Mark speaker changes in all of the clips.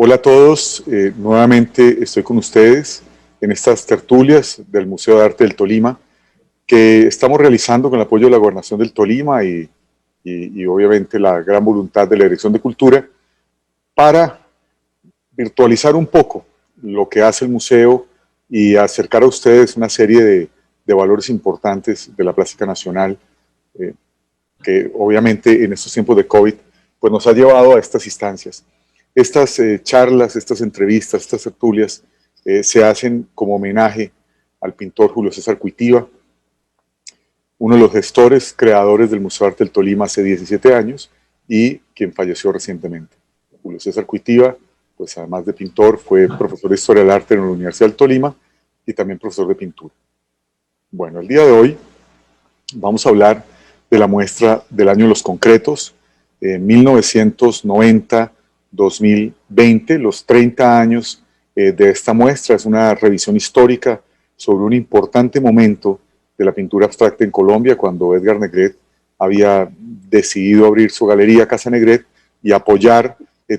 Speaker 1: Hola a todos, nuevamente estoy con ustedes en estas tertulias del Museo de Arte del Tolima que estamos realizando con el apoyo de la Gobernación del Tolima y obviamente la gran voluntad de la Dirección de Cultura para virtualizar un poco lo que hace el museo y acercar a ustedes una serie de valores importantes de la plástica nacional eh, que obviamente en estos tiempos de COVID pues nos ha llevado a estas instancias. Estas charlas, estas entrevistas, estas tertulias se hacen como homenaje al pintor Julio César Cuitiva, uno de los gestores, creadores del Museo de Arte del Tolima hace 17 años y quien falleció recientemente. Julio César Cuitiva, pues además de pintor, fue profesor de Historia del Arte en la Universidad del Tolima y también profesor de pintura. Bueno, el día de hoy vamos a hablar de la muestra del año de los concretos, 1990-2020, los 30 años de esta muestra. Es una revisión histórica sobre un importante momento de la pintura abstracta en Colombia, cuando Edgar Negret había decidido abrir su galería Casa Negret y apoyar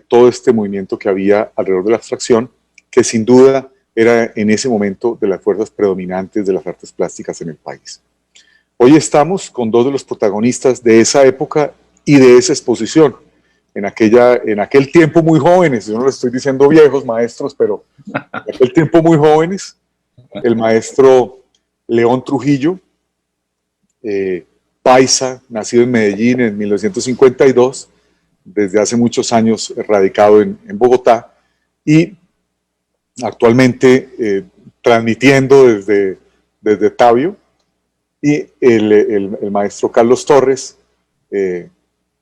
Speaker 1: todo este movimiento que había alrededor de la abstracción, que sin duda era en ese momento de las fuerzas predominantes de las artes plásticas en el país. Hoy estamos con dos de los protagonistas de esa época y de esa exposición. En aquel tiempo muy jóvenes, yo no les estoy diciendo viejos maestros, pero en aquel tiempo muy jóvenes, el maestro León Trujillo, paisa, nacido en Medellín en 1952, desde hace muchos años radicado en Bogotá y actualmente transmitiendo desde Tabio, y el maestro Carlos Torres,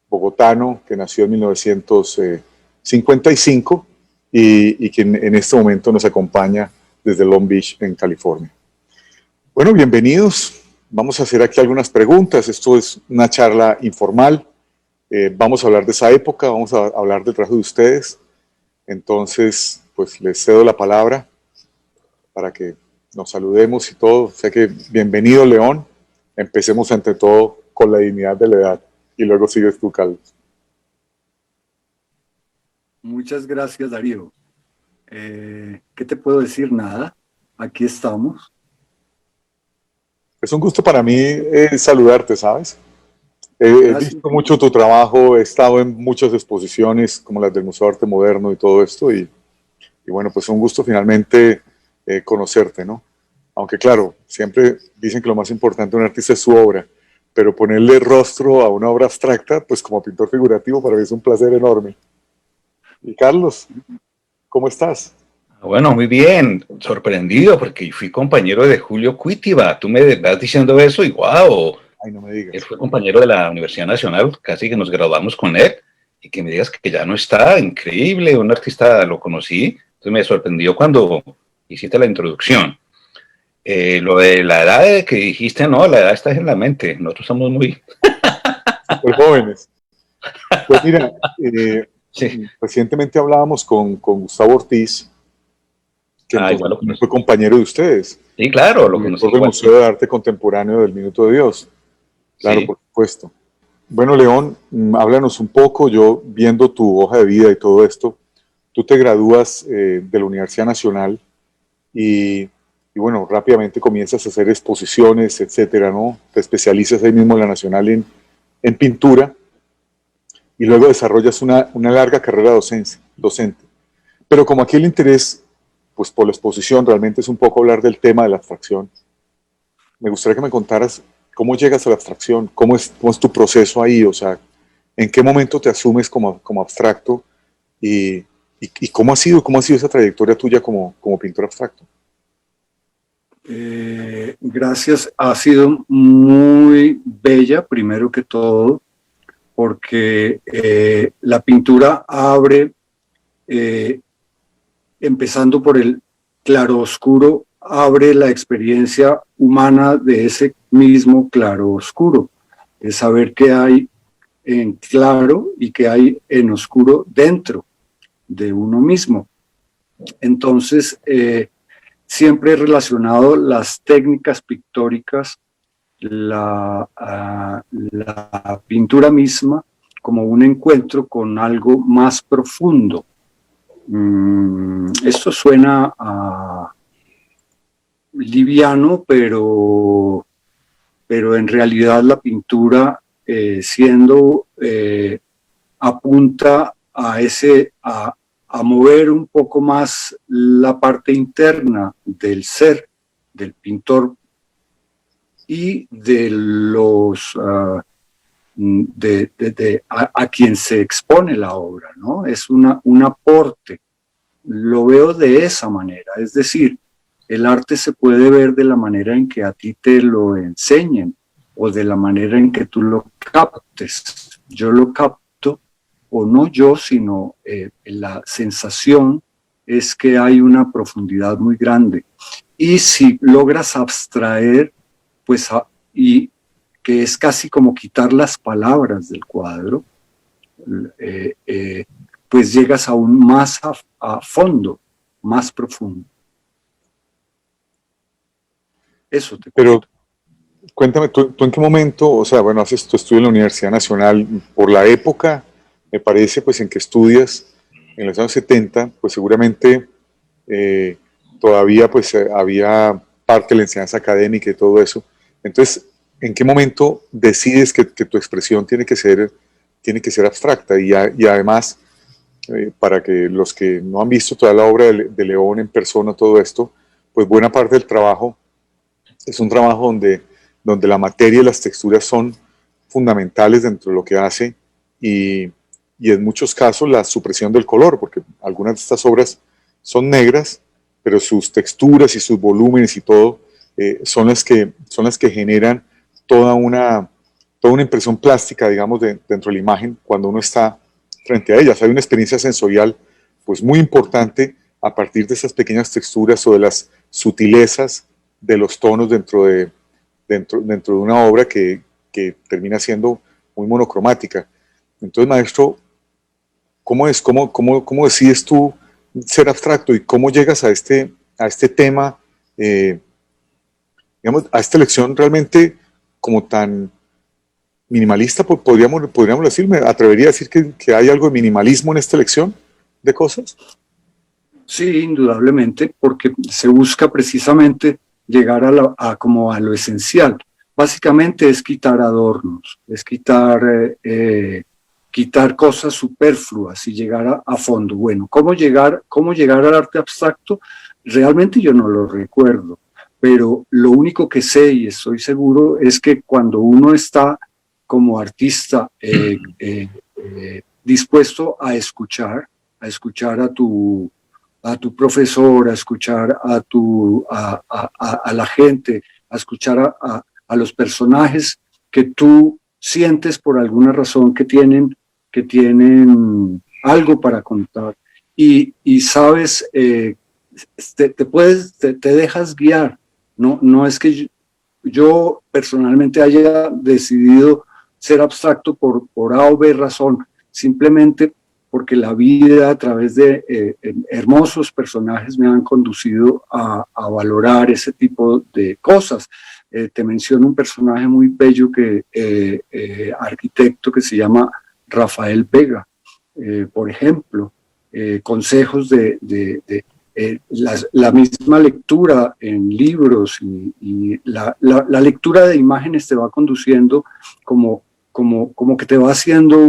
Speaker 1: bogotano, que nació en 1955 y quien en este momento nos acompaña desde Long Beach, en California. Bueno, bienvenidos. Vamos a hacer aquí algunas preguntas. Esto es una charla informal. Vamos a hablar de esa época, vamos a hablar del trabajo de ustedes. Entonces, pues les cedo la palabra para que nos saludemos y todo. O sea que bienvenido, León. Empecemos ante todo con la dignidad de la edad y luego sigues tú, Carlos.
Speaker 2: Muchas gracias, Darío. ¿Qué te puedo decir? Nada. Aquí estamos.
Speaker 1: Es un gusto para mí saludarte, ¿sabes? He visto mucho tu trabajo, he estado en muchas exposiciones como las del Museo de Arte Moderno y todo esto y bueno, pues un gusto finalmente conocerte, ¿no? Aunque claro, siempre dicen que lo más importante de un artista es su obra, pero ponerle rostro a una obra abstracta, pues como pintor figurativo para mí es un placer enorme. Y Carlos, ¿cómo estás?
Speaker 3: Bueno, muy bien, sorprendido porque fui compañero de Julio Cuitiva. Tú me vas diciendo eso y wow,
Speaker 1: Ay, no me digas.
Speaker 3: él fue compañero de la Universidad Nacional, casi que nos graduamos con él, y que me digas que ya no está, increíble, un artista lo conocí, entonces me sorprendió cuando hiciste la introducción. Lo de la edad que dijiste, no, la edad está en la mente, nosotros somos muy...
Speaker 1: Súper jóvenes. Pues mira,
Speaker 3: Sí.
Speaker 1: recientemente hablábamos con Gustavo Ortiz, que entonces
Speaker 3: igual
Speaker 1: fue compañero de ustedes.
Speaker 3: Sí, claro, lo
Speaker 1: Director
Speaker 3: conocí.
Speaker 1: del Museo de Arte Contemporáneo del Minuto de Dios. Claro,
Speaker 3: Sí.
Speaker 1: por supuesto. Bueno, León, háblanos un poco. Yo, viendo tu hoja de vida y todo esto, tú te gradúas de la Universidad Nacional y bueno, rápidamente comienzas a hacer exposiciones, etcétera, ¿no? Te especializas ahí mismo en la Nacional en pintura y luego desarrollas una larga carrera docente. Pero como aquí el interés, pues por la exposición, realmente es un poco hablar del tema de la abstracción. Me gustaría que me contaras cómo llegas a la abstracción, cómo es tu proceso ahí, o sea, en qué momento te asumes como abstracto y cómo ha sido esa trayectoria tuya como pintor abstracto.
Speaker 2: Gracias. Ha sido muy bella, primero que todo, porque la pintura abre, empezando por el claroscuro, abre la experiencia humana de ese mismo claroscuro. Es saber qué hay en claro y qué hay en oscuro dentro de uno mismo. Entonces, siempre he relacionado las técnicas pictóricas, la pintura misma, como un encuentro con algo más profundo. Esto suena a liviano, pero en realidad la pintura apunta a mover un poco más la parte interna del ser del pintor y de los a quien se expone la obra, ¿no? Es un aporte. Lo veo de esa manera, es decir, el arte se puede ver de la manera en que a ti te lo enseñen o de la manera en que tú lo captes. Yo lo capto, o no yo, sino la sensación es que hay una profundidad muy grande. Y si logras abstraer, pues, y que es casi como quitar las palabras del cuadro, pues llegas aún más a fondo, más profundo. Eso te
Speaker 1: Pero cuéntame, ¿tú en qué momento, o sea, bueno, haces tu estudio en la Universidad Nacional, por la época, me parece, pues en que estudias, en los años 70, pues seguramente todavía pues había parte de la enseñanza académica y todo eso. Entonces, ¿en qué momento decides que tu expresión tiene que ser abstracta? Y además, para que los que no han visto toda la obra de León en persona, todo esto, pues buena parte del trabajo es un trabajo donde la materia y las texturas son fundamentales dentro de lo que hace y en muchos casos la supresión del color, porque algunas de estas obras son negras, pero sus texturas y sus volúmenes y todo son las que generan toda una impresión plástica, digamos, dentro de la imagen cuando uno está frente a ellas. Hay una experiencia sensorial pues muy importante a partir de esas pequeñas texturas o de las sutilezas de los tonos dentro de una obra que termina siendo muy monocromática. Entonces, maestro, ¿cómo decides tú ser abstracto y cómo llegas a este tema, digamos, a esta elección realmente como tan minimalista? Podríamos decir, me atrevería a decir que hay algo de minimalismo en esta elección de cosas.
Speaker 2: Sí, indudablemente, porque se busca precisamente llegar como a lo esencial. Básicamente es quitar adornos, es quitar cosas superfluas y llegar a fondo. Bueno, ¿cómo llegar al arte abstracto? Realmente yo no lo recuerdo, pero lo único que sé y estoy seguro es que cuando uno está como artista dispuesto a escuchar a tu profesor, a escuchar a la gente, a escuchar a los personajes que tú sientes por alguna razón que tienen algo para contar. Y sabes, te dejas guiar. No es que yo personalmente haya decidido ser abstracto por A o B razón, simplemente porque la vida a través de hermosos personajes me han conducido a valorar ese tipo de cosas. Te menciono un personaje muy bello, arquitecto, que se llama Rafael Vega, por ejemplo. Consejos la misma lectura en libros y la lectura de imágenes te va conduciendo como que te va haciendo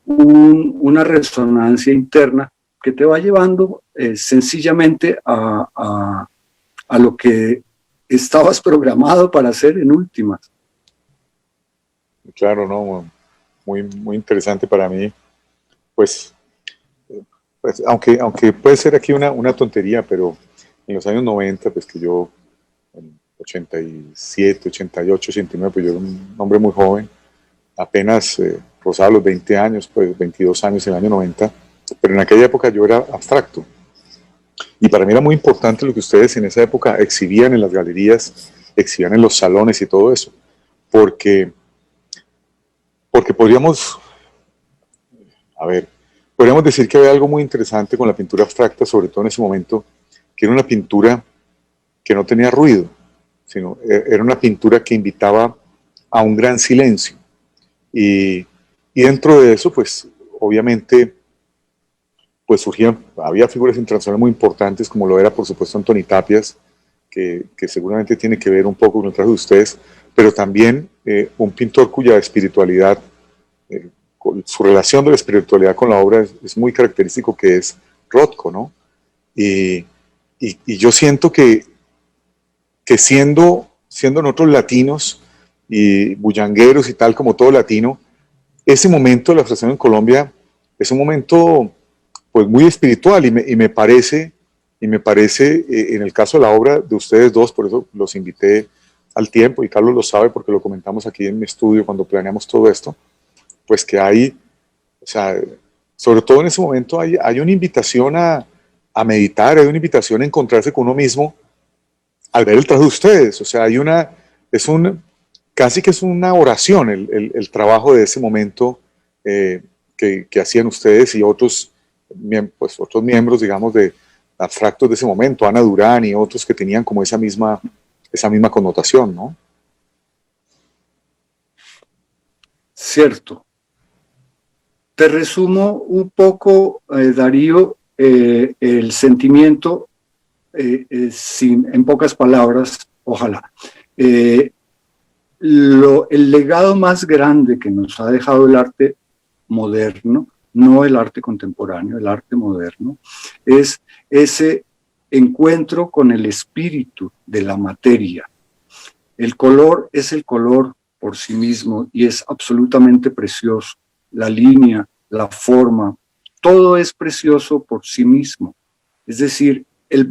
Speaker 2: una resonancia interna que te va llevando sencillamente a lo que estabas programado para hacer en últimas.
Speaker 1: Claro, no, muy, muy interesante para mí. Pues aunque puede ser aquí una tontería, pero en los años 90, pues que yo, en 87, 88, 89, pues yo era un hombre muy joven, apenas rozaba los 20 años, pues 22 años en el año 90, pero en aquella época yo era abstracto. Y para mí era muy importante lo que ustedes en esa época exhibían en las galerías, exhibían en los salones y todo eso, porque podríamos decir que había algo muy interesante con la pintura abstracta, sobre todo en ese momento, que era una pintura que no tenía ruido, sino era una pintura que invitaba a un gran silencio. Y dentro de eso, pues, obviamente, pues había figuras internacionales muy importantes, como lo era por supuesto Anthony Tapias, que seguramente tiene que ver un poco con el trabajo de ustedes, pero también un pintor cuya espiritualidad, su relación de la espiritualidad con la obra es muy característico, que es Rothko, ¿no? Y yo siento que siendo nosotros latinos y bullangueros y tal, como todo latino, ese momento de la frustración en Colombia es un momento pues muy espiritual, y me parece en el caso de la obra de ustedes dos, por eso los invité al tiempo, y Carlos lo sabe porque lo comentamos aquí en mi estudio cuando planeamos todo esto, pues que hay, o sea, sobre todo en ese momento hay una invitación a meditar, hay una invitación a encontrarse con uno mismo al ver el trabajo de ustedes. O sea, casi que es una oración el trabajo de ese momento que hacían ustedes y otros miembros, digamos, de abstractos de ese momento, Ana Durán y otros que tenían como esa misma connotación, ¿no?
Speaker 2: Cierto. Te resumo un poco, Darío, el sentimiento en pocas palabras, ojalá. El legado más grande que nos ha dejado el arte moderno, no el arte contemporáneo, el arte moderno, es ese encuentro con el espíritu de la materia. El color es el color por sí mismo y es absolutamente precioso. La línea, la forma, todo es precioso por sí mismo. Es decir, los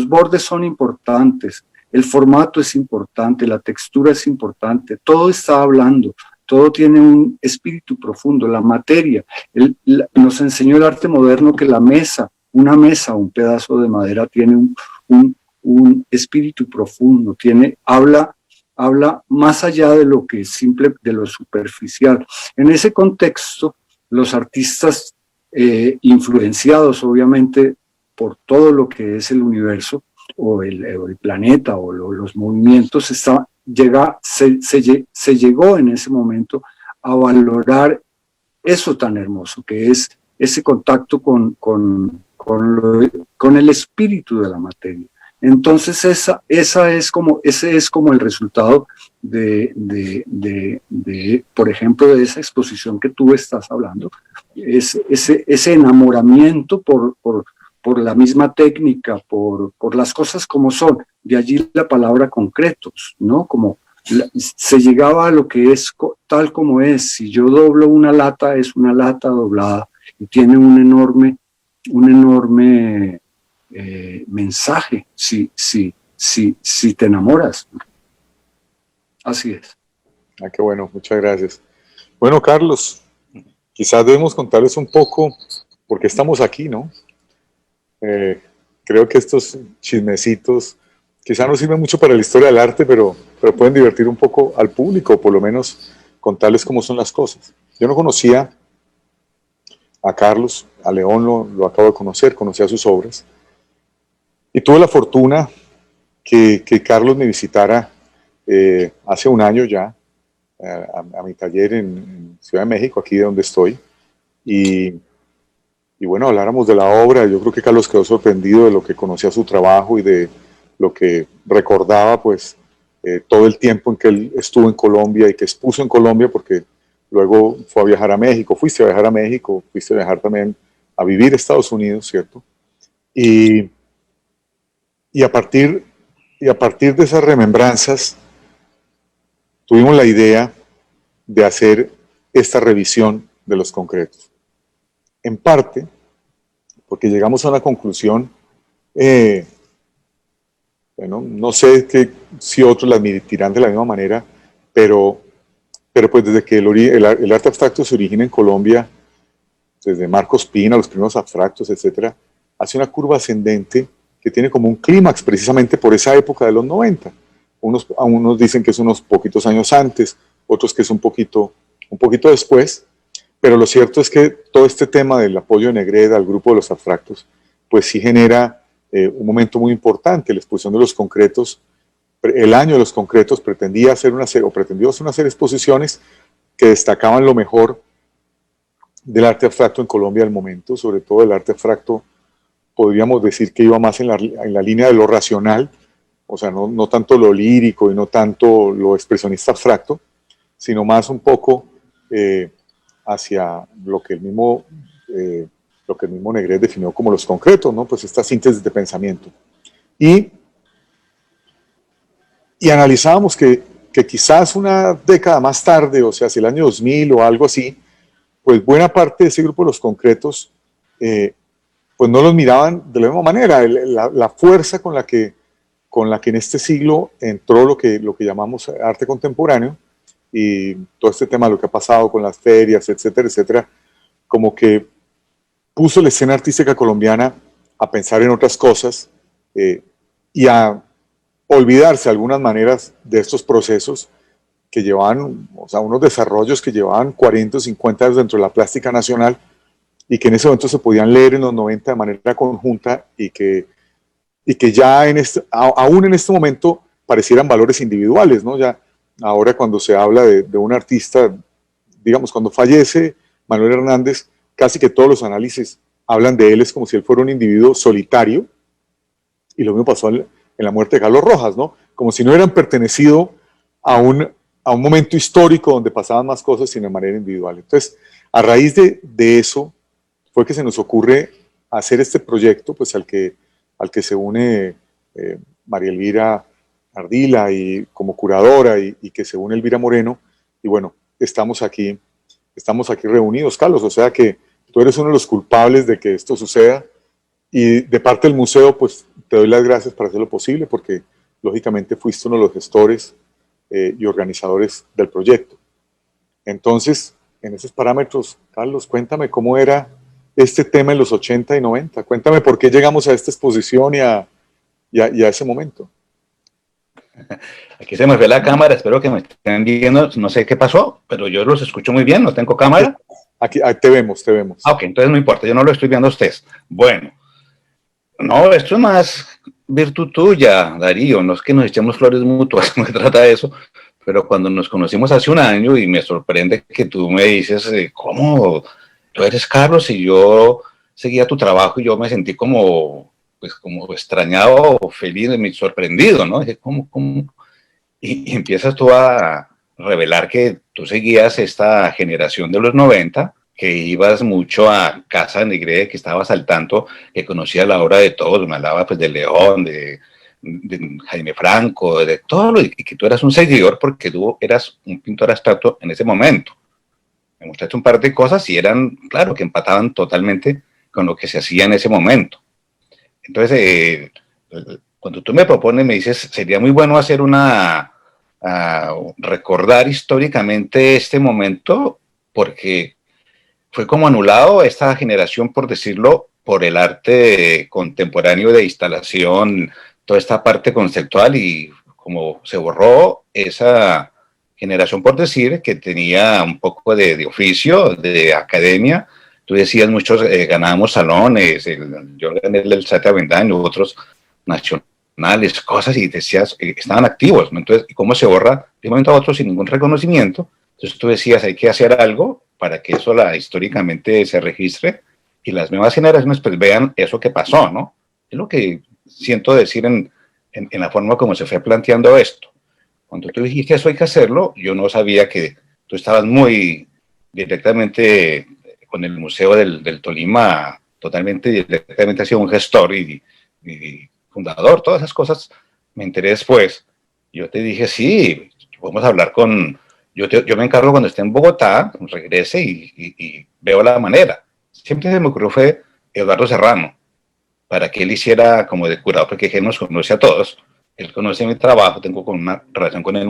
Speaker 2: bordes son importantes, el formato es importante, la textura es importante, todo está hablando, todo tiene un espíritu profundo, la materia. Nos enseñó el arte moderno que una mesa, un pedazo de madera tiene un espíritu profundo, habla más allá de lo que es simple, de lo superficial. En ese contexto, los artistas influenciados obviamente por todo lo que es el universo o el planeta o los movimientos, se llegó en ese momento a valorar eso tan hermoso que es ese contacto con el espíritu de la materia. Entonces ese es como el resultado por ejemplo, de esa exposición que tú estás hablando, ese enamoramiento por la misma técnica, por las cosas como son, de allí la palabra concretos, ¿no? Como se llegaba a lo que es tal como es. Si yo doblo una lata, es una lata doblada y tiene un enorme mensaje si te enamoras. Así es.
Speaker 1: Ah, qué bueno, muchas gracias. Bueno, Carlos, quizás debemos contarles un poco por qué estamos aquí, ¿no? Creo que estos chismecitos quizás no sirven mucho para la historia del arte, pero pueden divertir un poco al público, o por lo menos contarles cómo son las cosas. Yo no conocía a Carlos, a León lo acabo de conocía sus obras, y tuve la fortuna que Carlos me visitara hace un año ya a mi taller en Ciudad de México, aquí de donde estoy, y bueno, habláramos de la obra. Yo creo que Carlos quedó sorprendido de lo que conocía su trabajo y de lo que recordaba, pues, todo el tiempo en que él estuvo en Colombia y que expuso en Colombia, porque luego fue a viajar a México, fuiste a viajar a México, fuiste a viajar también a vivir a Estados Unidos, ¿cierto? Y a partir de esas remembranzas, tuvimos la idea de hacer esta revisión de los concretos. En parte, porque llegamos a una conclusión, bueno, no sé si otros la admitirán de la misma manera, pero pues desde que el arte abstracto se origina en Colombia, desde Marcos Pina, los primeros abstractos, etcétera, hace una curva ascendente que tiene como un clímax precisamente por esa época de los 90. Unos dicen que es unos poquitos años antes, otros que es un poquito después, pero lo cierto es que todo este tema del apoyo de Negreda al grupo de los abstractos, pues sí genera un momento muy importante. La exposición de los concretos, el año de los concretos, pretendió hacer una serie de exposiciones que destacaban lo mejor del arte abstracto en Colombia al momento, sobre todo el arte abstracto, podríamos decir que iba más en la línea de lo racional, o sea, no tanto lo lírico y no tanto lo expresionista abstracto, sino más un poco hacia lo que el mismo Negret definió como los concretos, ¿no? Pues esta síntesis de pensamiento. Y analizábamos que quizás una década más tarde, o sea, hacia el año 2000 o algo así, pues buena parte de ese grupo de los concretos, pues no los miraban de la misma manera. La fuerza con la que en este siglo entró lo que llamamos arte contemporáneo, y todo este tema de lo que ha pasado con las ferias, etcétera, etcétera, como que puso la escena artística colombiana a pensar en otras cosas y a olvidarse de algunas maneras de estos procesos que llevaban, o sea, unos desarrollos que llevaban 40 o 50 años dentro de la plástica nacional y que en ese momento se podían leer en los 90 de manera conjunta y que ya aún en este momento parecieran valores individuales, ¿no? Ya ahora cuando se habla de un artista, digamos, cuando fallece Manuel Hernández, casi que todos los análisis hablan de él, es como si él fuera un individuo solitario, y lo mismo pasó en la muerte de Carlos Rojas, ¿no? Como si no hubieran pertenecido a un momento histórico donde pasaban más cosas, sino de manera individual. Entonces, a raíz de eso, fue que se nos ocurre hacer este proyecto, pues al que se une María Elvira Ardila y como curadora y que se une Elvira Moreno, y bueno, estamos aquí reunidos, Carlos, o sea que tú eres uno de los culpables de que esto suceda, y de parte del museo, pues te doy las gracias por hacer lo posible, porque lógicamente fuiste uno de los gestores y organizadores del proyecto. Entonces, en esos parámetros, Carlos, cuéntame cómo era este tema en los 80 y 90, cuéntame por qué llegamos a esta exposición y a ese momento.
Speaker 3: Aquí se me ve la cámara, espero que me estén viendo, no sé qué pasó, pero yo los escucho muy bien, no tengo cámara.
Speaker 1: Aquí te vemos.
Speaker 3: Ok, entonces no importa, yo no lo estoy viendo a ustedes. Bueno, no, esto es más virtud tuya, Darío, no es que nos echemos flores mutuas, no se trata de eso, pero cuando nos conocimos hace un año y me sorprende que tú me dices, ¿cómo? Tú eres Carlos y yo seguía tu trabajo y yo me sentí como extrañado, feliz, sorprendido, ¿no? Dije, ¿cómo? Y empiezas tú a revelar que tú seguías esta generación de los 90, que ibas mucho a Casa de Negret, que estabas al tanto, que conocías la obra de todos, me hablaba pues de León, de Jaime Franco, de todo, y que tú eras un seguidor porque tú eras un pintor abstracto en ese momento. Me mostraste un par de cosas y eran, claro, que empataban totalmente con lo que se hacía en ese momento. Entonces, cuando tú me propones, me dices, sería muy bueno hacer recordar históricamente este momento, porque fue como anulado esta generación, por decirlo, por el arte contemporáneo de instalación, toda esta parte conceptual, y como se borró esa generación, por decir, que tenía un poco de oficio, de academia. Tú decías, muchos ganábamos salones, yo gané el Sate Avendaño, otros nacionales, cosas, y decías, estaban activos, ¿no? Entonces, ¿cómo se borra de un momento a otro sin ningún reconocimiento? Entonces tú decías, hay que hacer algo para que eso históricamente se registre y las nuevas generaciones pues vean eso que pasó, ¿no? Es lo que siento decir en la forma como se fue planteando esto. Cuando tú dijiste eso hay que hacerlo, yo no sabía que tú estabas muy directamente con el Museo del Tolima, totalmente directamente, ha sido un gestor y fundador, todas esas cosas me enteré después. Yo te dije, sí, vamos a hablar yo me encargo cuando esté en Bogotá, regrese y veo la manera. Siempre se me ocurrió fue Eduardo Serrano, para que él hiciera como de curador, porque él nos conoce a todos. Él conoce mi trabajo, tengo una relación con él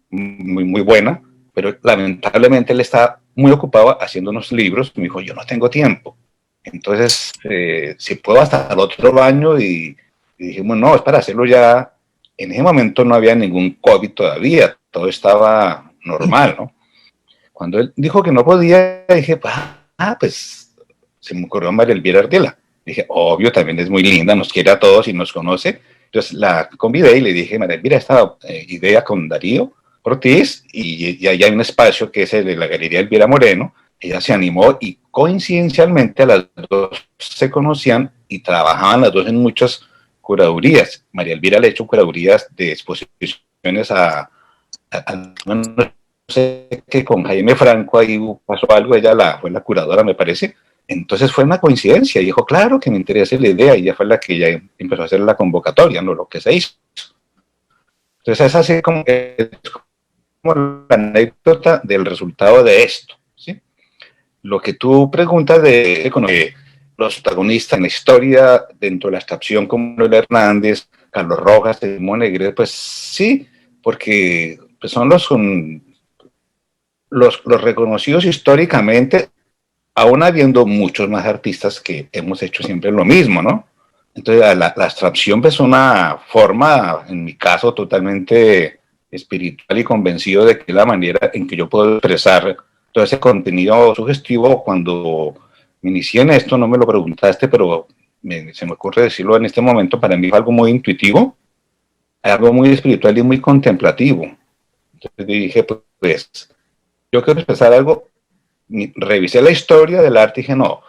Speaker 3: muy buena, pero lamentablemente él está muy ocupado haciendo unos libros. Me dijo, yo no tengo tiempo. Entonces, si puedo hasta el otro año, y dijimos, no, es para hacerlo ya. En ese momento no había ningún COVID todavía, todo estaba normal, ¿no? Cuando él dijo que no podía, dije, pues se me ocurrió María Elvira Ardila. Dije, obvio, también es muy linda, nos quiere a todos y nos conoce. Entonces la convidé y le dije, María Elvira, esta idea con Darío Ortiz, y ahí hay un espacio que es el de la Galería Elvira Moreno, ella se animó y coincidencialmente las dos se conocían y trabajaban las dos en muchas curadurías. María Elvira le ha hecho curadurías de exposiciones no sé, que con Jaime Franco ahí pasó algo, fue la curadora, me parece. Entonces fue una coincidencia, y dijo, claro que me interesa la idea, y ella fue la que ya empezó a hacer la convocatoria, no lo que se hizo. Entonces es así como la anécdota del resultado de esto, ¿sí? Lo que tú preguntas de los protagonistas en la historia dentro de la abstracción como Manuel Hernández, Carlos Rojas, Simón Negret, pues sí, porque pues son los reconocidos históricamente, aún habiendo muchos más artistas que hemos hecho siempre lo mismo, ¿no? Entonces la abstracción es una forma, en mi caso, totalmente espiritual y convencido de que es la manera en que yo puedo expresar todo ese contenido sugestivo. Cuando me inicié en esto, no me lo preguntaste, pero se me ocurre decirlo en este momento, para mí es algo muy intuitivo, algo muy espiritual y muy contemplativo. Entonces dije, pues yo quiero expresar algo, revisé la historia del arte y dije, no,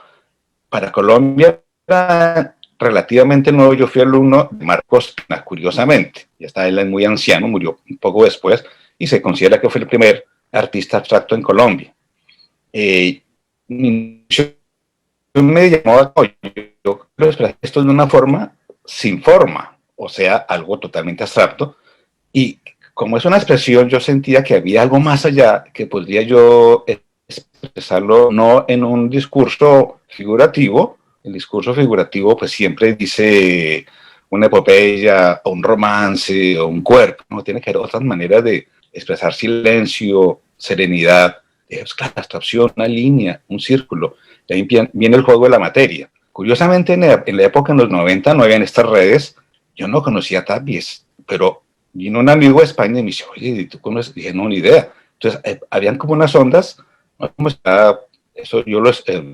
Speaker 3: para Colombia era relativamente nuevo. Yo fui alumno de Marcos Pena, curiosamente, ya está él muy anciano, murió un poco después, y se considera que fue el primer artista abstracto en Colombia. Me llamó, yo quiero expresar esto de una forma sin forma, o sea, algo totalmente abstracto, y como es una expresión, yo sentía que había algo más allá que podría yo expresarlo no en un discurso figurativo. El discurso figurativo pues siempre dice una epopeya o un romance o un cuerpo, no tiene que haber otras maneras de expresar silencio, serenidad, es claro, la abstracción, una línea, un círculo, y ahí viene el juego de la materia. Curiosamente en la época, en los 90, no habían estas redes, yo no conocía Tapies, pero vino un amigo de España y me dice, oye, ¿tú conoces? Dije, no, ni idea. Entonces, habían como unas ondas, no como está, eso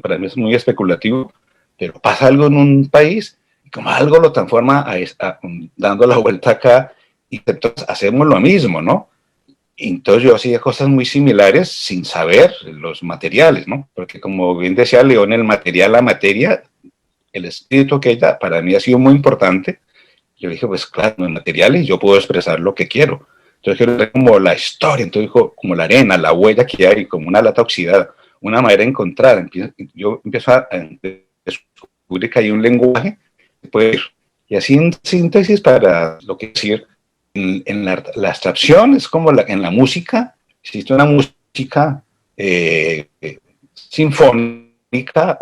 Speaker 3: para mí es muy especulativo, pero pasa algo en un país y como algo lo transforma dando la vuelta acá, y entonces hacemos lo mismo, ¿no? Y entonces yo hacía cosas muy similares sin saber los materiales, ¿no? Porque como bien decía León, el material, la materia, el espíritu que ella para mí ha sido muy importante. Yo dije, pues claro, en materiales yo puedo expresar lo que quiero. Entonces quiero ver como la historia, entonces como la arena, la huella que hay, como una lata oxidada, una manera de encontrar. Yo empiezo a descubrir que hay un lenguaje que puede ir. Y así en síntesis, para lo que decir, en la abstracción es como en la música, existe una música sinfónica,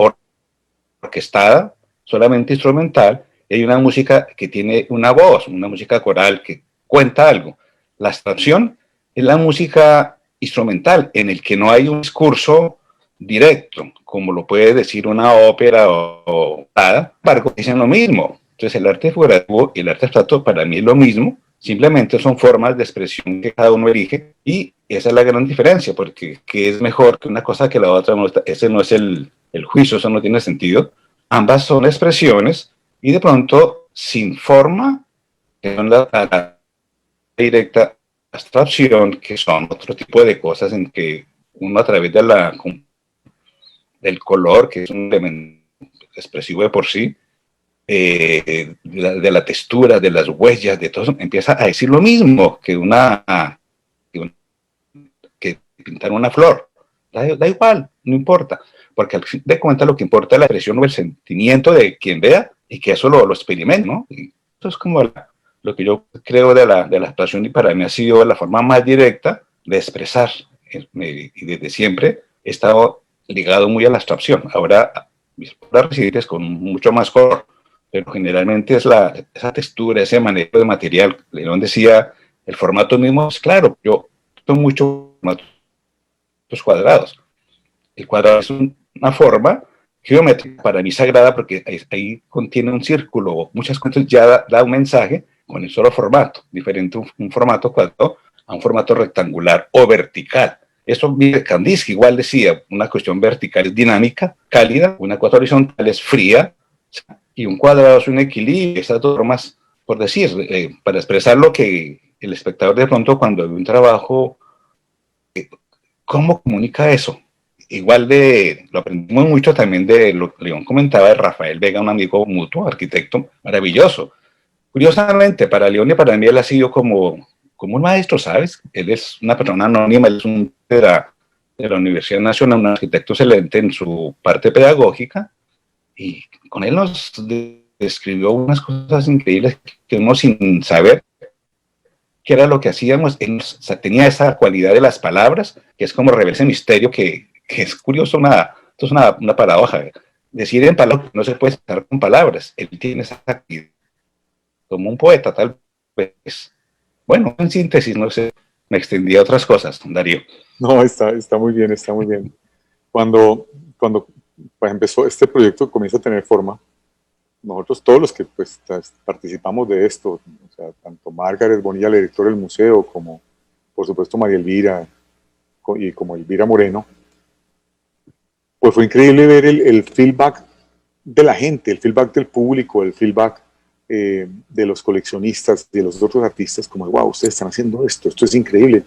Speaker 3: orquestada, solamente instrumental, y hay una música que tiene una voz, una música coral que cuenta algo. La abstracción es la música instrumental en el que no hay un discurso directo, como lo puede decir una ópera o nada, sin embargo, dicen lo mismo. Entonces el arte figurativo y el arte abstracto para mí es lo mismo, simplemente son formas de expresión que cada uno elige, y esa es la gran diferencia, porque ¿qué es mejor que una cosa que la otra? Ese no es el juicio, eso no tiene sentido. Ambas son expresiones y de pronto sin forma, son la directa abstracción, que son otro tipo de cosas en que uno a través del color, que es un elemento expresivo de por sí, de la textura, de las huellas, de todo eso, empieza a decir lo mismo que pintar una flor. Da igual, no importa, porque al fin de cuentas lo que importa es la expresión o el sentimiento de quien vea, y que eso lo experimente, ¿no? Y eso es como lo que yo creo de la abstracción, y para mí ha sido la forma más directa de expresar, y desde siempre he estado ligado muy a la abstracción. Ahora mis obras recientes con mucho más color, pero generalmente es esa textura, ese manejo de material. León decía, el formato mismo es claro, yo tengo mucho formatos cuadrados. El cuadrado es una forma geométrica para mí sagrada, porque ahí contiene un círculo, muchas cosas, ya da un mensaje con el solo formato, diferente un formato cuadrado a un formato rectangular o vertical. Eso Kandinsky igual decía, una cuestión vertical es dinámica, cálida, una cosa horizontal es fría, y un cuadrado es un equilibrio. Esas dos formas, por decir, para expresar lo que el espectador de pronto cuando ve un trabajo, ¿cómo comunica eso? igual lo aprendimos mucho también de lo que León comentaba de Rafael Vega, un amigo mutuo, arquitecto maravilloso. Curiosamente, para León y para mí él ha sido como un maestro, ¿sabes? Él es una persona anónima, él es de la Universidad Nacional, un arquitecto excelente en su parte pedagógica, y con él nos describió unas cosas increíbles que uno sin saber qué era lo que hacíamos, él tenía esa cualidad de las palabras, que es como revelar ese misterio que es curioso, esto es una paradoja. Decir en palabras no se puede estar con palabras, él tiene esa actividad, como un poeta tal vez. Bueno, en síntesis, no sé, me extendí a otras cosas, Darío.
Speaker 1: No, está muy bien, está muy bien. Cuando pues, empezó este proyecto, comienza a tener forma, nosotros todos los que pues, participamos de esto, o sea, tanto Margaret Bonilla, la directora del museo, como por supuesto María Elvira y como Elvira Moreno, pues fue increíble ver el feedback de la gente, el feedback del público, el feedback de los coleccionistas, de los otros artistas, como, wow, ustedes están haciendo esto es increíble.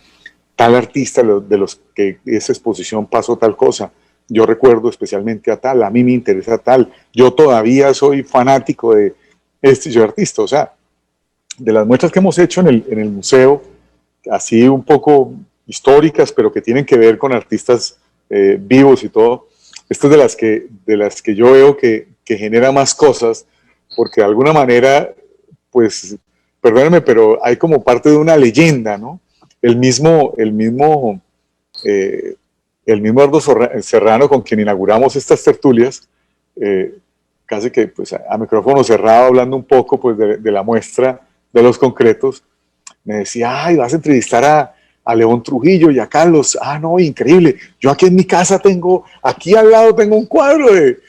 Speaker 1: Tal artista de los que esa exposición pasó tal cosa. Yo recuerdo especialmente a tal, a mí me interesa tal, yo todavía soy fanático de este yo artista. O sea, de las muestras que hemos hecho en el museo, así un poco históricas, pero que tienen que ver con artistas vivos y todo, esto es de las que yo veo que genera más cosas, porque de alguna manera, pues, perdónenme, pero hay como parte de una leyenda, ¿no? El mismo, el mismo, eh, el mismo Ardo Serrano, con quien inauguramos estas tertulias, eh, casi que pues, a micrófono cerrado, hablando un poco pues, de la muestra de los concretos, me decía, ay, vas a entrevistar a León Trujillo y a Carlos. Ah, no, increíble. Yo aquí en mi casa aquí al lado tengo un cuadro de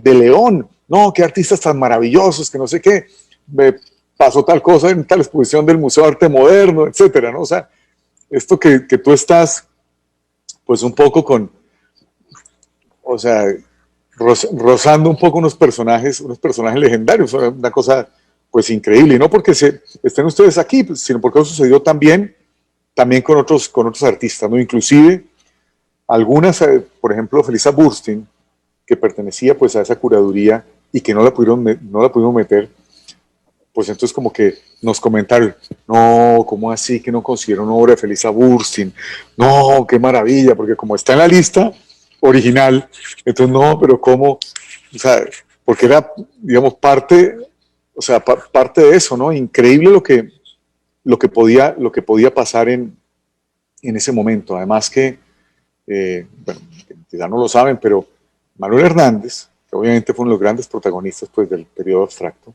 Speaker 1: León. No, qué artistas tan maravillosos, que no sé qué. Me pasó tal cosa en tal exposición del Museo de Arte Moderno, etcétera, ¿no? O sea, esto que tú estás, pues un poco o sea, rozando un poco unos personajes legendarios, una cosa pues increíble, y no porque estén ustedes aquí, pues, sino porque eso sucedió también con otros artistas, ¿no? Inclusive algunas, por ejemplo, Felisa Burstyn, que pertenecía pues a esa curaduría y que no la pudieron meter, pues entonces como que nos comentaron, no, ¿cómo así que no consiguieron una obra de Felisa Burstyn? No, qué maravilla, porque como está en la lista original, entonces no, pero ¿cómo? O sea, porque era, digamos, o sea, parte de eso, ¿no? Increíble lo que podía pasar en ese momento. Además que, bueno, ya no lo saben, pero Manuel Hernández, que obviamente fue uno de los grandes protagonistas pues, del periodo abstracto,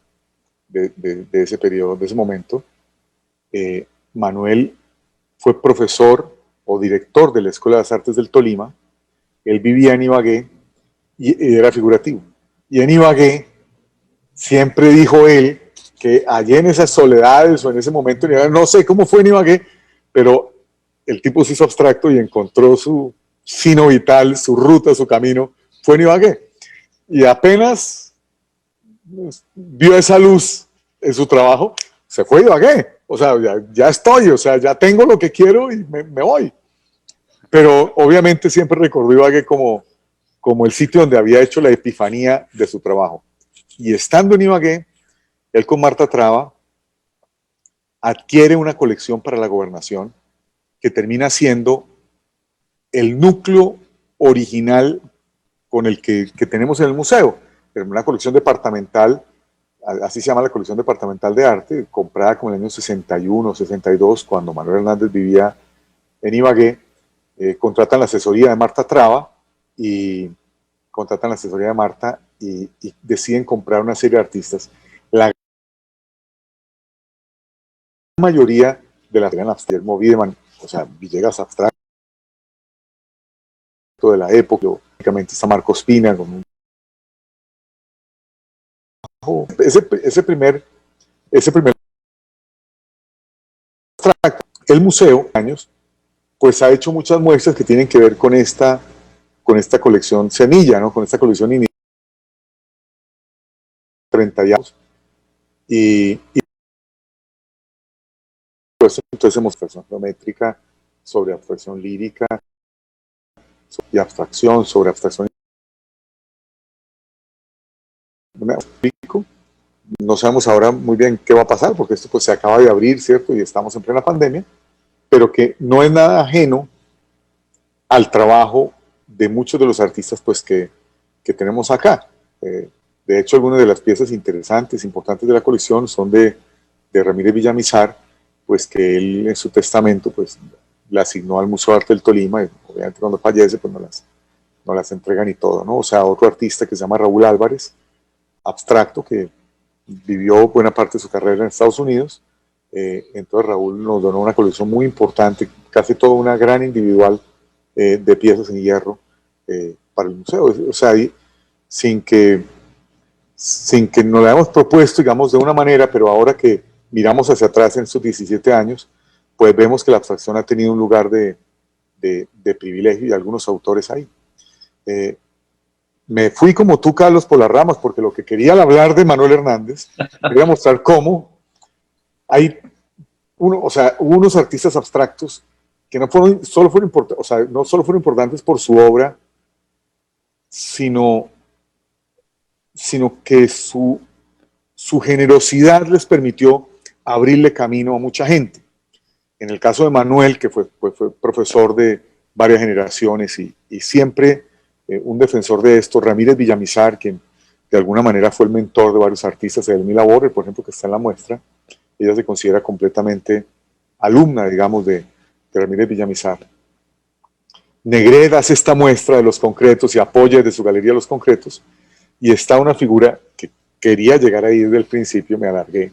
Speaker 1: de ese periodo, de ese momento, Manuel fue profesor o director de la Escuela de las Artes del Tolima. Él vivía en Ibagué y era figurativo. Y en Ibagué siempre dijo él que allí en esas soledades o en ese momento, no sé cómo fue en Ibagué, pero el tipo se hizo abstracto y encontró su sino vital, su ruta, su camino, fue en Ibagué. Y apenas vio esa luz en su trabajo, se fue a Ibagué. O sea, ya estoy, o sea, ya tengo lo que quiero y me voy. Pero obviamente siempre recordó Ibagué como el sitio donde había hecho la epifanía de su trabajo. Y estando en Ibagué, él con Marta Traba adquiere una colección para la gobernación que termina siendo el núcleo original con el que tenemos en el museo. Una colección departamental, así se llama la colección departamental de arte, comprada como en el año 61, 62, cuando Manuel Hernández vivía en Ibagué. Contratan la asesoría de Marta Traba y deciden comprar una serie de artistas. La mayoría de las eran abstracto, Wiedemann, o sea, Villegas abstracto de la época, lógicamente está Marcos Pina con un ese primer abstracto. El museo, años, pues ha hecho muchas muestras que tienen que ver con esta colección semilla, ¿no? Con esta colección inicial 30 años. Y pues, entonces hemos abstracción geométrica, sobre abstracción lírica, y abstracción, sobre abstracción. ¿Me explico? No sabemos ahora muy bien qué va a pasar, porque esto pues se acaba de abrir, ¿cierto? Y estamos en plena pandemia, pero que no es nada ajeno al trabajo de muchos de los artistas pues que tenemos acá. De hecho, algunas de las piezas interesantes, importantes de la colección son de Ramírez Villamizar, pues que él en su testamento pues la asignó al Museo de Arte del Tolima, y obviamente cuando fallece pues no las entregan y todo, ¿no? O sea, otro artista que se llama Raúl Álvarez, abstracto, que vivió buena parte de su carrera en Estados Unidos. Entonces Raúl nos donó una colección muy importante, casi toda una gran individual de piezas en hierro para el museo. O sea, sin que nos la hayamos propuesto, digamos, de una manera, pero ahora que miramos hacia atrás en estos 17 años, pues vemos que la abstracción ha tenido un lugar de privilegio y algunos autores ahí. Me fui como tú, Carlos, por las ramas, porque lo que quería hablar de Manuel Hernández, quería mostrar cómo hay hubo unos artistas abstractos que no solo fueron importantes por su obra, sino que su generosidad les permitió abrirle camino a mucha gente. En el caso de Manuel, que fue profesor de varias generaciones y siempre un defensor de esto, Ramírez Villamizar, quien de alguna manera fue el mentor de varios artistas, Edelmira Borger, por ejemplo, que está en la muestra, ella se considera completamente alumna, digamos, de Ramírez Villamizar. Negreda hace esta muestra de los concretos y apoya desde su galería los concretos, y está una figura que quería llegar ahí desde el principio, me alargué,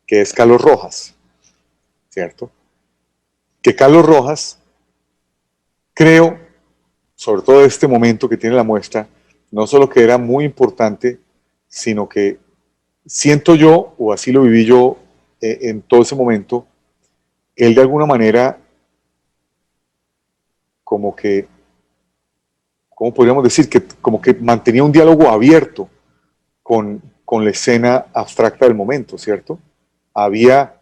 Speaker 1: que es Carlos Rojas, ¿cierto? Que Carlos Rojas, creo, sobre todo este momento que tiene la muestra, no solo que era muy importante, sino que siento yo, o así lo viví yo en todo ese momento, él de alguna manera, como que, ¿cómo podríamos decir? Que como que mantenía un diálogo abierto con la escena abstracta del momento, ¿cierto? Había,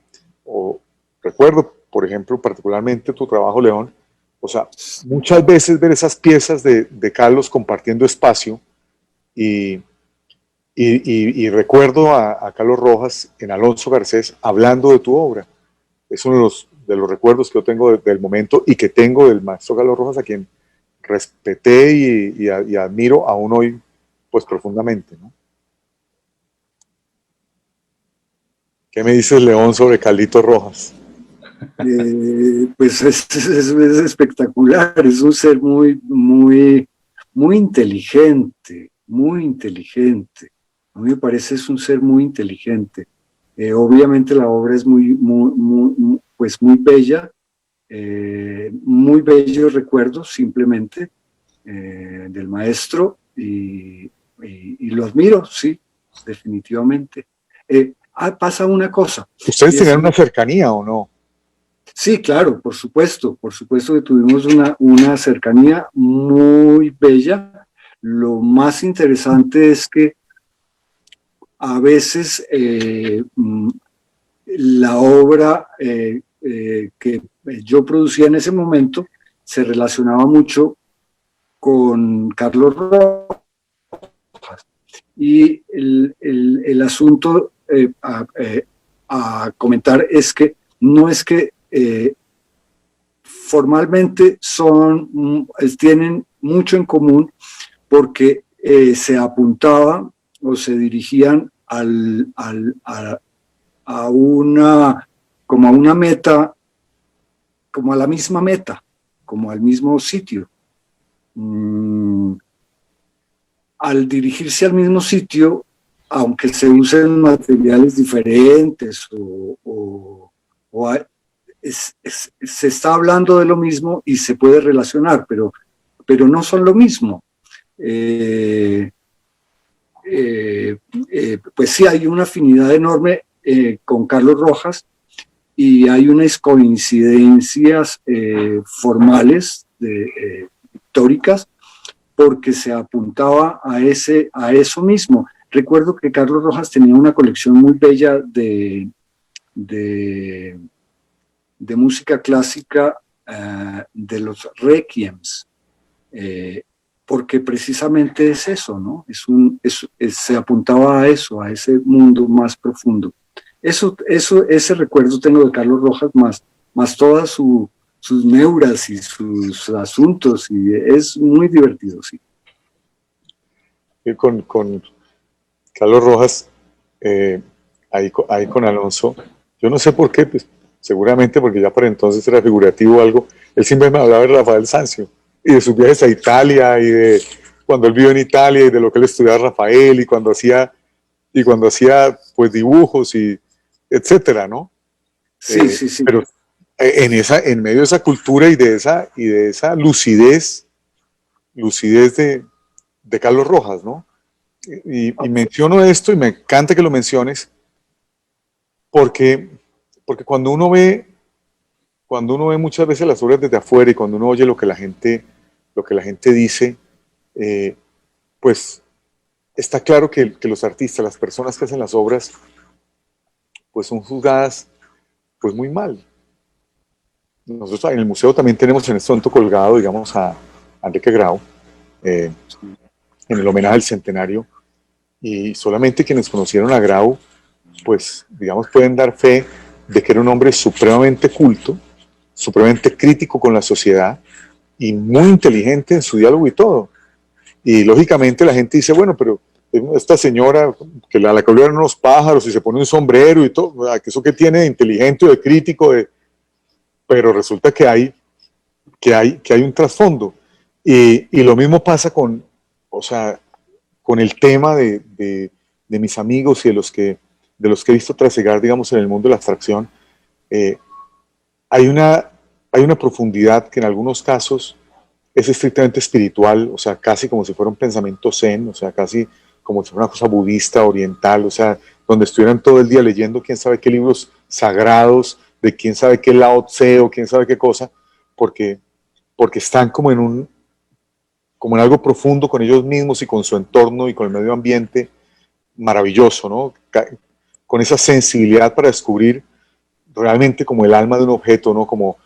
Speaker 1: recuerdo, por ejemplo, particularmente tu trabajo, León, o sea, muchas veces ver esas piezas de Carlos compartiendo espacio y recuerdo a Carlos Rojas en Alonso Garcés hablando de tu obra. Es uno de los recuerdos que yo tengo del momento y que tengo del maestro Carlos Rojas, a quien respeté y admiro aún hoy, pues profundamente, ¿no? ¿Qué me dices, León, sobre Caldito Rojas?
Speaker 2: Pues es espectacular, es un ser muy inteligente, muy inteligente. A mí me parece es un ser muy inteligente. Obviamente la obra es pues muy bella, muy bellos recuerdos simplemente del maestro y lo admiro, sí, definitivamente. Pasa una cosa.
Speaker 1: ¿Ustedes tenían una cercanía o no?
Speaker 2: Sí, claro, por supuesto que tuvimos una cercanía muy bella. Lo más interesante es que a veces la obra que yo producía en ese momento se relacionaba mucho con Carlos Rojas. Y el asunto a comentar es que no es que formalmente tienen mucho en común, porque se apuntaba o se dirigían como a una meta, como a la misma meta, como al mismo sitio. Al dirigirse al mismo sitio, aunque se usen materiales diferentes se está hablando de lo mismo y se puede relacionar, pero no son lo mismo. Pues sí, hay una afinidad enorme con Carlos Rojas y hay unas coincidencias formales, históricas, porque se apuntaba a eso mismo. Recuerdo que Carlos Rojas tenía una colección muy bella de música clásica, de los requiems. porque precisamente es eso, ¿no? Se apuntaba a eso, a ese mundo más profundo. Ese recuerdo tengo de Carlos Rojas, más todas sus neuras y sus asuntos, y es muy divertido, sí.
Speaker 1: Con Carlos Rojas, ahí con Alonso, yo no sé por qué, pues seguramente porque ya por entonces era figurativo o algo, él siempre me hablaba de Rafael Sanzio y de sus viajes a Italia y de cuando él vivió en Italia y de lo que él estudiaba Rafael y cuando hacía pues dibujos y etcétera, ¿no?
Speaker 2: Sí, sí, sí.
Speaker 1: Pero en medio de esa cultura y de esa lucidez de Carlos Rojas, ¿no? Y menciono esto y me encanta que lo menciones porque cuando uno ve muchas veces las obras desde afuera y cuando uno oye lo que la gente dice, pues está claro que los artistas, las personas que hacen las obras, pues son juzgadas pues muy mal. Nosotros en el museo también tenemos en este momento colgado, digamos, a Enrique Grau, en el homenaje al centenario, y solamente quienes conocieron a Grau, pues, digamos, pueden dar fe de que era un hombre supremamente culto, supremamente crítico con la sociedad y muy inteligente en su diálogo y todo. Y lógicamente la gente dice, bueno, pero esta señora que la que eran unos pájaros y se pone un sombrero y todo, que eso que tiene de inteligente o de crítico, pero resulta que hay un trasfondo. Y lo mismo pasa o sea, con el tema de mis amigos y de los que he visto trasegar, digamos, en el mundo de la abstracción. Hay una profundidad que en algunos casos es estrictamente espiritual, o sea, casi como si fuera un pensamiento zen, o sea, casi como si fuera una cosa budista, oriental, o sea, donde estuvieran todo el día leyendo quién sabe qué libros sagrados, de quién sabe qué Lao Tse o quién sabe qué cosa, porque están como en algo profundo con ellos mismos y con su entorno y con el medio ambiente, maravilloso, ¿no? Con esa sensibilidad para descubrir realmente como el alma de un objeto, ¿no? Como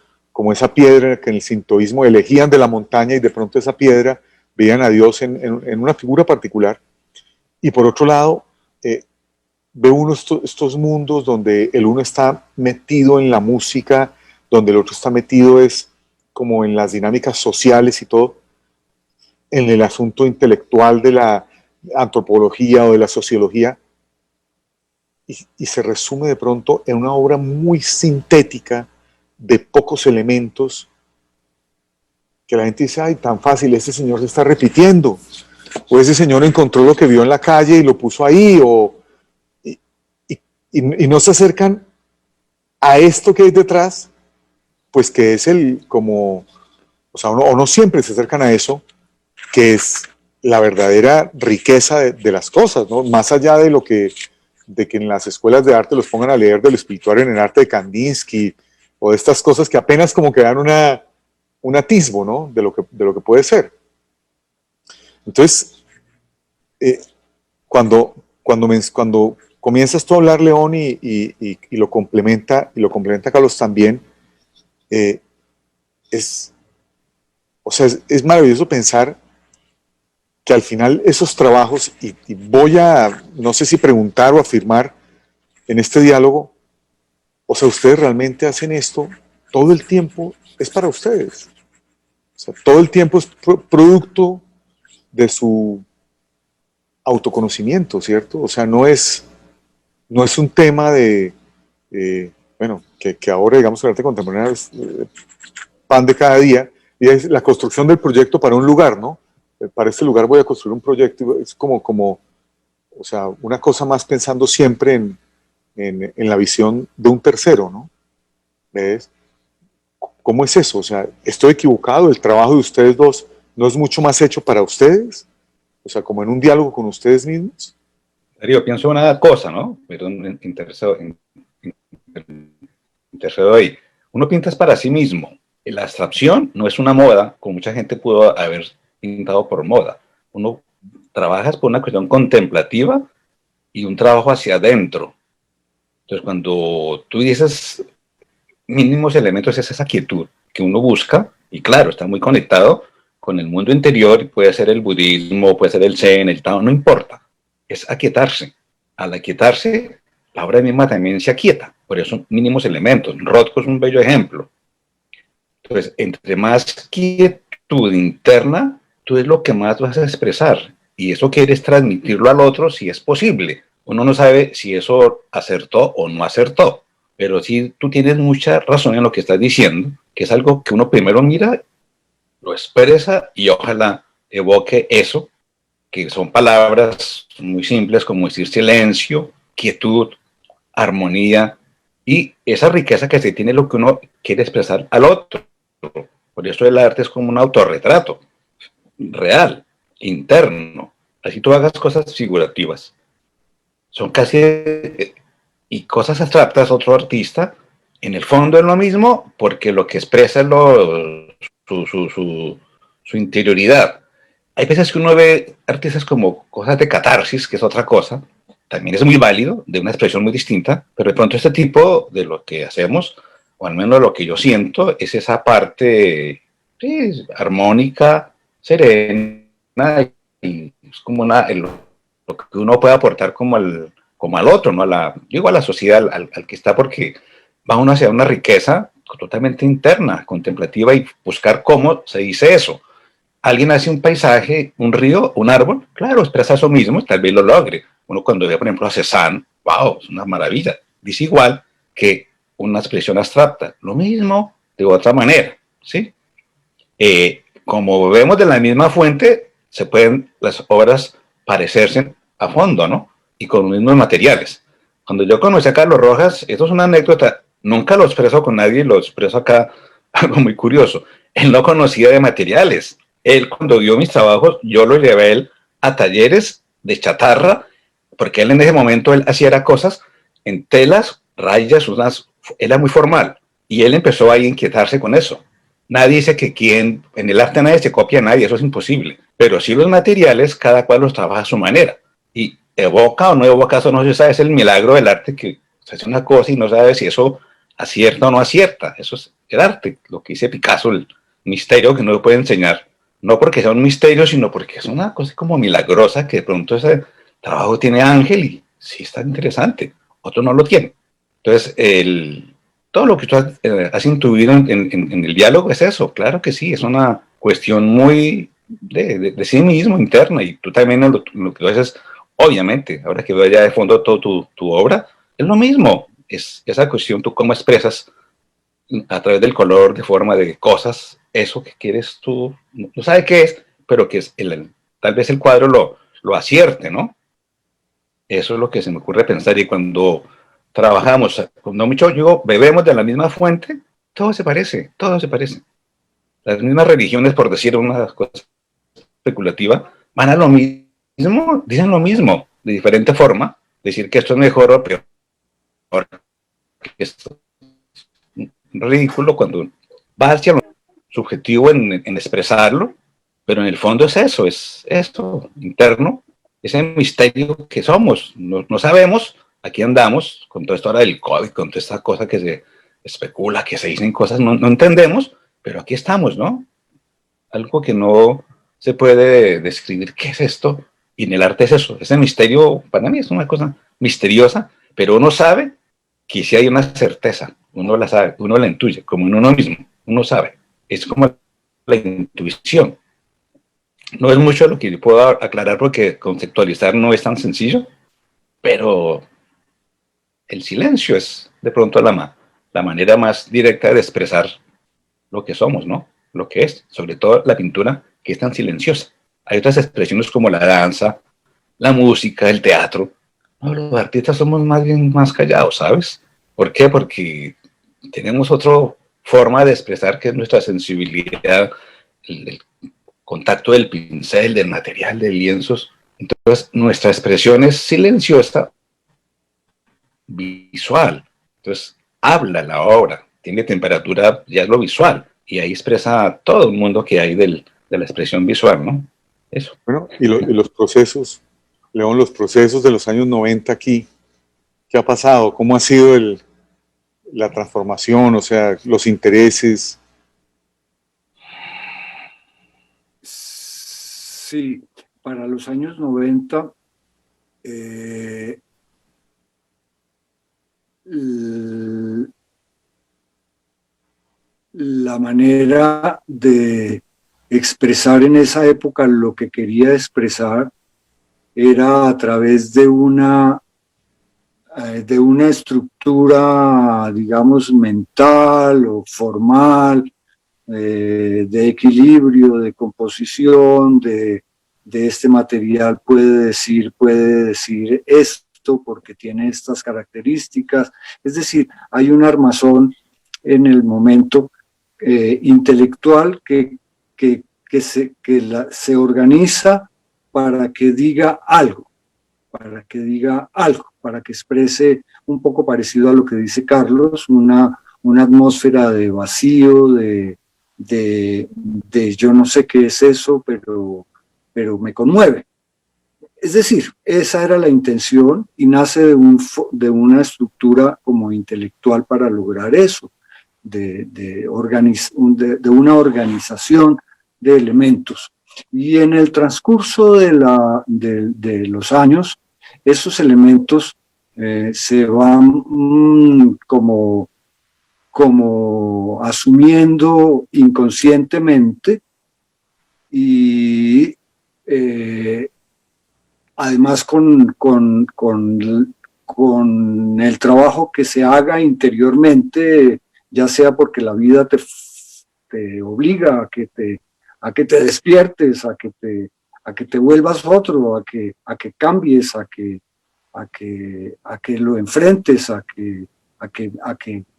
Speaker 1: esa piedra que en el sintoísmo elegían de la montaña y de pronto esa piedra veían a Dios en una figura particular. Y por otro lado, ve uno estos mundos donde el uno está metido en la música, donde el otro está metido es como en las dinámicas sociales y todo, en el asunto intelectual de la antropología o de la sociología, y se resume de pronto en una obra muy sintética de pocos elementos que la gente dice, ay, tan fácil, ese señor se está repitiendo, o ese señor encontró lo que vio en la calle y lo puso ahí, y no se acercan a esto que hay detrás, pues que es o sea, o no siempre se acercan a eso, que es la verdadera riqueza de las cosas, ¿no? Más allá de que en las escuelas de arte los pongan a leer del espiritual en el arte de Kandinsky, o de estas cosas que apenas como que dan un atisbo, ¿no? De lo que puede ser. Entonces, cuando comienzas tú a hablar, León, y lo complementa Carlos también, o sea, es maravilloso pensar que al final esos trabajos, y voy a, no sé si preguntar o afirmar en este diálogo, o sea, ustedes realmente hacen esto todo el tiempo, es para ustedes. O sea, todo el tiempo es producto de su autoconocimiento, ¿cierto? O sea, no es un tema bueno, que ahora, digamos, el arte contemporáneo es pan de cada día, y es la construcción del proyecto para un lugar, ¿no? Para este lugar voy a construir un proyecto, es como o sea, una cosa más pensando siempre en la visión de un tercero, ¿no? ¿Ves? ¿Cómo es eso? O sea, ¿estoy equivocado? ¿El trabajo de ustedes dos no es mucho más hecho para ustedes? O sea, como en un diálogo con ustedes mismos.
Speaker 3: Yo pienso una cosa, ¿no? Pero interesado ahí. Uno pinta es para sí mismo. La abstracción no es una moda, como mucha gente pudo haber pintado por moda. Uno trabaja por una cuestión contemplativa y un trabajo hacia adentro. Entonces, cuando tú dices mínimos elementos, es esa quietud que uno busca, y claro, está muy conectado con el mundo interior, puede ser el budismo, puede ser el zen, el tao, no importa, es aquietarse. Al aquietarse, la obra misma también se aquieta, por eso mínimos elementos. Rothko es un bello ejemplo. Entonces, entre más quietud interna, tú es lo que más vas a expresar, y eso quieres transmitirlo al otro si es posible. Uno no sabe si eso acertó o no acertó, pero sí tú tienes mucha razón en lo que estás diciendo, que es algo que uno primero mira, lo expresa y ojalá evoque eso, que son palabras muy simples como decir silencio, quietud, armonía y esa riqueza que se tiene lo que uno quiere expresar al otro. Por eso el arte es como un autorretrato real, interno. Así tú hagas cosas figurativas. Son casi y cosas abstractas, otro artista, en el fondo es lo mismo porque lo que expresa es su interioridad. Hay veces que uno ve artistas como cosas de catarsis, que es otra cosa, también es muy válido, de una expresión muy distinta, pero de pronto este tipo de lo que hacemos, o al menos lo que yo siento, es esa parte sí, armónica, serena, y es como lo que uno puede aportar como al otro, ¿no? Digo a la sociedad, al que está, porque va uno hacia una riqueza totalmente interna, contemplativa, y buscar cómo se dice eso. Alguien hace un paisaje, un río, un árbol, claro, expresa eso mismo, tal vez lo logre. Uno cuando ve, por ejemplo, a Cézanne, wow, es una maravilla. Dice igual que una expresión abstracta, lo mismo de otra manera, ¿sí? Como vemos de la misma fuente, se pueden las obras parecerse a fondo, ¿no? Y con los mismos materiales. Cuando yo conocí a Carlos Rojas, esto es una anécdota, nunca lo expreso con nadie, lo expreso acá, algo muy curioso. Él no conocía de materiales. Él, cuando vio mis trabajos, yo lo llevé a él a talleres de chatarra, porque él en ese momento él hacía cosas en telas, rayas, era muy formal. Y él empezó ahí a inquietarse con eso. Nadie dice que en el arte nadie se copia a nadie, eso es imposible. Pero sí los materiales, cada cual los trabaja a su manera. Y evoca o no evoca, eso no se sabe, es el milagro del arte, que se hace una cosa y no sabe si eso acierta o no acierta. Eso es el arte, lo que dice Picasso, el misterio que no se puede enseñar. No porque sea un misterio, sino porque es una cosa como milagrosa, que de pronto ese trabajo tiene ángel y sí está interesante, otro no lo tiene. Entonces, todo lo que tú has intuido en el diálogo es eso, claro que sí, es una cuestión muy de sí mismo, interna, y tú también lo que haces, obviamente, ahora que veo ya de fondo toda tu obra, es lo mismo, es esa cuestión, tú cómo expresas a través del color, de forma de cosas, eso que quieres tú, no sabes qué es, pero que es tal vez el cuadro lo acierte, ¿no? Eso es lo que se me ocurre pensar, y cuando trabajamos, cuando mucho yo bebemos de la misma fuente, todo se parece, todo se parece. Las mismas religiones, por decir una cosa especulativa, van a lo mismo, dicen lo mismo, de diferente forma, decir que esto es mejor o peor, que esto es ridículo cuando va hacia lo subjetivo en expresarlo, pero en el fondo es eso, es esto interno, ese misterio que somos, no sabemos, aquí andamos con toda esta hora del COVID, con toda esta cosa que se especula, que se dicen cosas, no entendemos, pero aquí estamos, ¿no? Algo que no se puede describir qué es esto, y en el arte es eso, ese misterio, para mí es una cosa misteriosa, pero uno sabe que si hay una certeza, uno la sabe, uno la intuye, como en uno mismo, uno sabe, es como la intuición. No es mucho lo que puedo aclarar porque conceptualizar no es tan sencillo, pero el silencio es de pronto la manera más directa de expresar lo que somos, ¿no? Lo que es, sobre todo la pintura, que es tan silenciosa. Hay otras expresiones como la danza, la música, el teatro. No, los artistas somos más bien más callados, ¿sabes? ¿Por qué? Porque tenemos otra forma de expresar, que es nuestra sensibilidad, el contacto del pincel, del material, de lienzos. Entonces, nuestra expresión es silenciosa, visual. Entonces, habla la obra, tiene temperatura, ya es lo visual, y ahí expresa todo el mundo que hay de la expresión visual, ¿no? Eso.
Speaker 1: Bueno, y los procesos, León, los procesos de los años 90 aquí, ¿qué ha pasado? ¿Cómo ha sido la transformación, o sea, los intereses?
Speaker 2: Sí, para los años 90, la manera de expresar en esa época lo que quería expresar era a través de una estructura, digamos, mental o formal, de equilibrio, de composición, de este material puede decir esto porque tiene estas características. Es decir, hay un armazón en el momento intelectual se organiza para que diga algo, para que exprese un poco parecido a lo que dice Carlos, una atmósfera de vacío, de yo no sé qué es eso, pero me conmueve. Es decir, esa era la intención y nace de una estructura como intelectual para lograr eso, de una organización de elementos. Y en el transcurso de los años, esos elementos se van como asumiendo inconscientemente y además con el trabajo que se haga interiormente, ya sea porque la vida te obliga a que te despiertes, a que te vuelvas otro, a que cambies, a que lo enfrentes, a que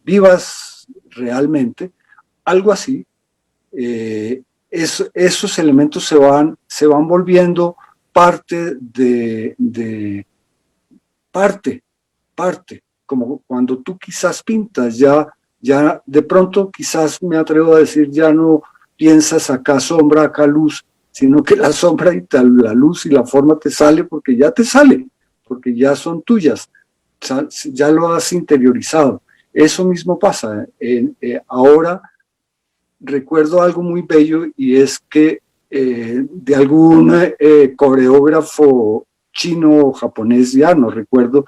Speaker 2: vivas realmente, algo así. Esos elementos se van volviendo parte parte, como cuando tú quizás pintas, ya de pronto quizás me atrevo a decir, ya no piensas acá sombra, acá luz, sino que la sombra y la luz y la forma te sale porque ya te sale, porque ya son tuyas, ya lo has interiorizado. Eso mismo pasa. Ahora recuerdo algo muy bello y es que de algún coreógrafo chino o japonés, ya no recuerdo,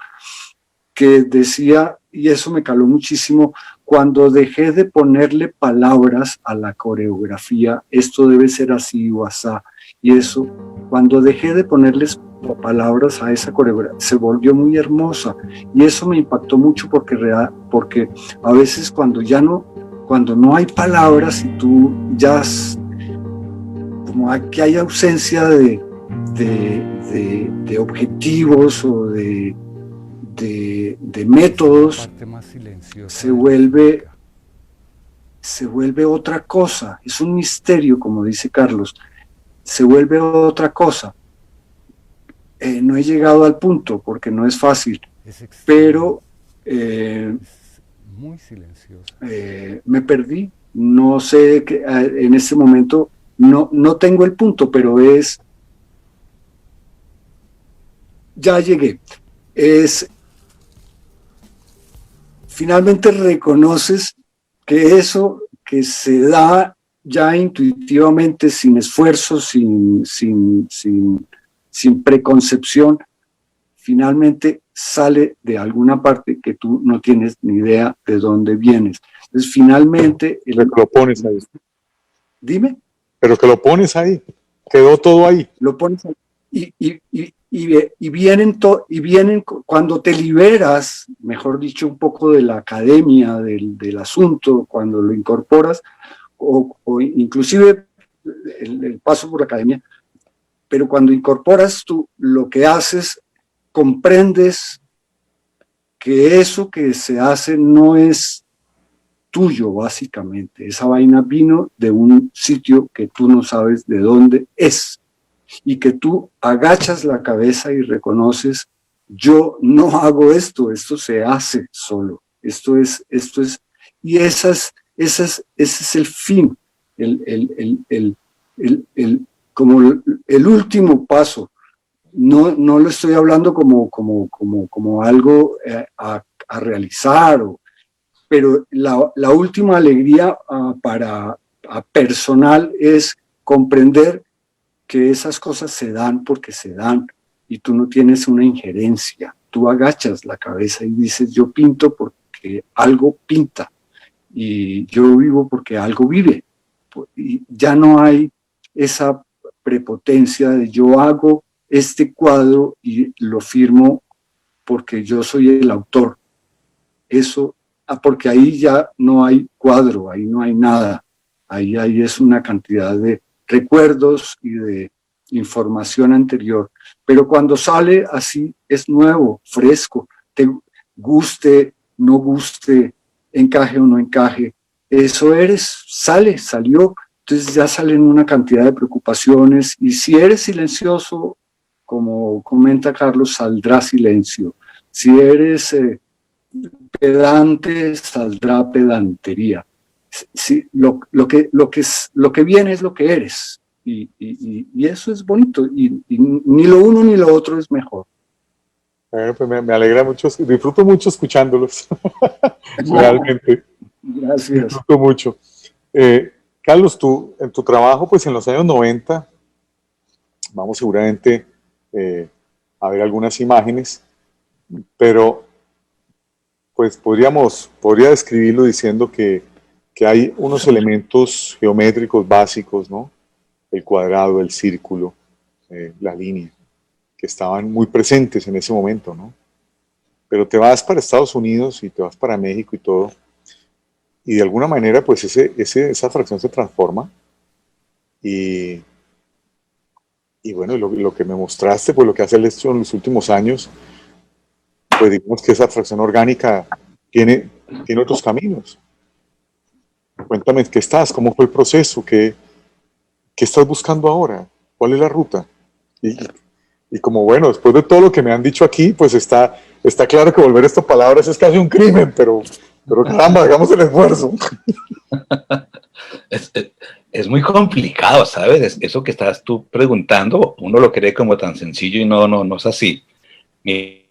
Speaker 2: que decía, y eso me caló muchísimo, cuando dejé de ponerle palabras a la coreografía, esto debe ser así o asá, y eso, cuando dejé de ponerles palabras a esa coreografía, se volvió muy hermosa, y eso me impactó mucho porque a veces cuando no hay palabras y tú ya, como que hay ausencia de objetivos o de métodos, se vuelve otra cosa, es un misterio, como dice Carlos, se vuelve otra cosa. No he llegado al punto porque no es fácil, pero
Speaker 4: muy silenciosa.
Speaker 2: Me perdí, no sé, en este momento no tengo el punto, pero ya llegué. Finalmente reconoces que eso que se da ya intuitivamente, sin esfuerzo, sin preconcepción, finalmente sale de alguna parte que tú no tienes ni idea de dónde vienes. Entonces, finalmente...
Speaker 1: Pero que lo pones ahí.
Speaker 2: Dime.
Speaker 1: Pero que lo pones ahí. Quedó todo ahí.
Speaker 2: Lo pones ahí. Y vienen cuando te liberas, mejor dicho, un poco de la academia, del asunto, cuando lo incorporas, o inclusive el paso por la academia, pero cuando incorporas tú lo que haces, comprendes que eso que se hace no es tuyo, básicamente. Esa vaina vino de un sitio que tú no sabes de dónde es, y que tú agachas la cabeza y reconoces, yo no hago esto se hace solo, esto es, y ese es el fin, como el último paso. No lo estoy hablando como algo a realizar, pero la última alegría personal es comprender que esas cosas se dan porque se dan y tú no tienes una injerencia. Tú agachas la cabeza y dices, yo pinto porque algo pinta y yo vivo porque algo vive. Y ya no hay esa prepotencia de yo hago este cuadro y lo firmo porque yo soy el autor. Eso, porque ahí ya no hay cuadro, ahí no hay nada. Ahí es una cantidad de recuerdos y de información anterior. Pero cuando sale así es nuevo, fresco, te guste, no guste, encaje o no encaje. Eso eres, salió. Entonces ya salen una cantidad de preocupaciones y si eres silencioso, como comenta Carlos, saldrá silencio. Si eres pedante, saldrá pedantería. Sí, lo que viene es lo que eres y eso es bonito y ni lo uno ni lo otro es mejor.
Speaker 1: Bueno, pues me alegra mucho, disfruto mucho escuchándolos, realmente.
Speaker 2: Gracias.
Speaker 1: Disfruto mucho. Carlos, tú en tu trabajo, pues en los años 90, vamos seguramente a ver algunas imágenes, pero pues podría describirlo diciendo que hay unos elementos geométricos básicos, ¿no? El cuadrado, el círculo, la línea, que estaban muy presentes en ese momento, ¿no? Pero te vas para Estados Unidos y te vas para México y todo, y de alguna manera pues esa fracción se transforma y bueno, lo que me mostraste, pues lo que has hecho en los últimos años, pues digamos que esa fracción orgánica tiene otros caminos. Cuéntame, ¿qué estás? ¿Cómo fue el proceso? ¿Qué estás buscando ahora? ¿Cuál es la ruta? Y como bueno, después de todo lo que me han dicho aquí, pues está claro que volver estas palabras es casi un crimen, pero caramba, hagamos el esfuerzo.
Speaker 3: Es muy complicado, ¿sabes? Eso que estás tú preguntando, uno lo cree como tan sencillo y no es así. En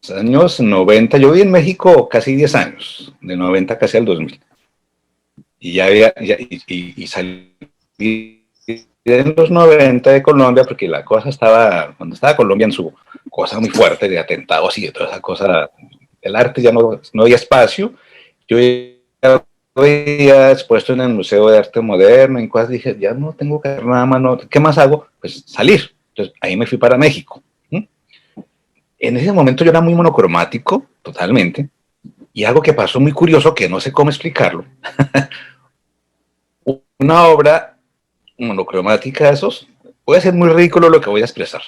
Speaker 3: los años 90, yo viví en México casi 10 años, de 90 casi al 2000. Y salí en los 90 de Colombia porque la cosa cuando estaba Colombia en su cosa muy fuerte de atentados y de toda esa cosa, el arte ya no había espacio. Yo había expuesto en el Museo de Arte Moderno, en cosas, dije, ya no tengo que hacer nada más, ¿qué más hago? Pues salir. Entonces ahí me fui para México. En ese momento yo era muy monocromático, totalmente, y algo que pasó muy curioso, que no sé cómo explicarlo, una obra monocromática de esos, puede ser muy ridículo lo que voy a expresar.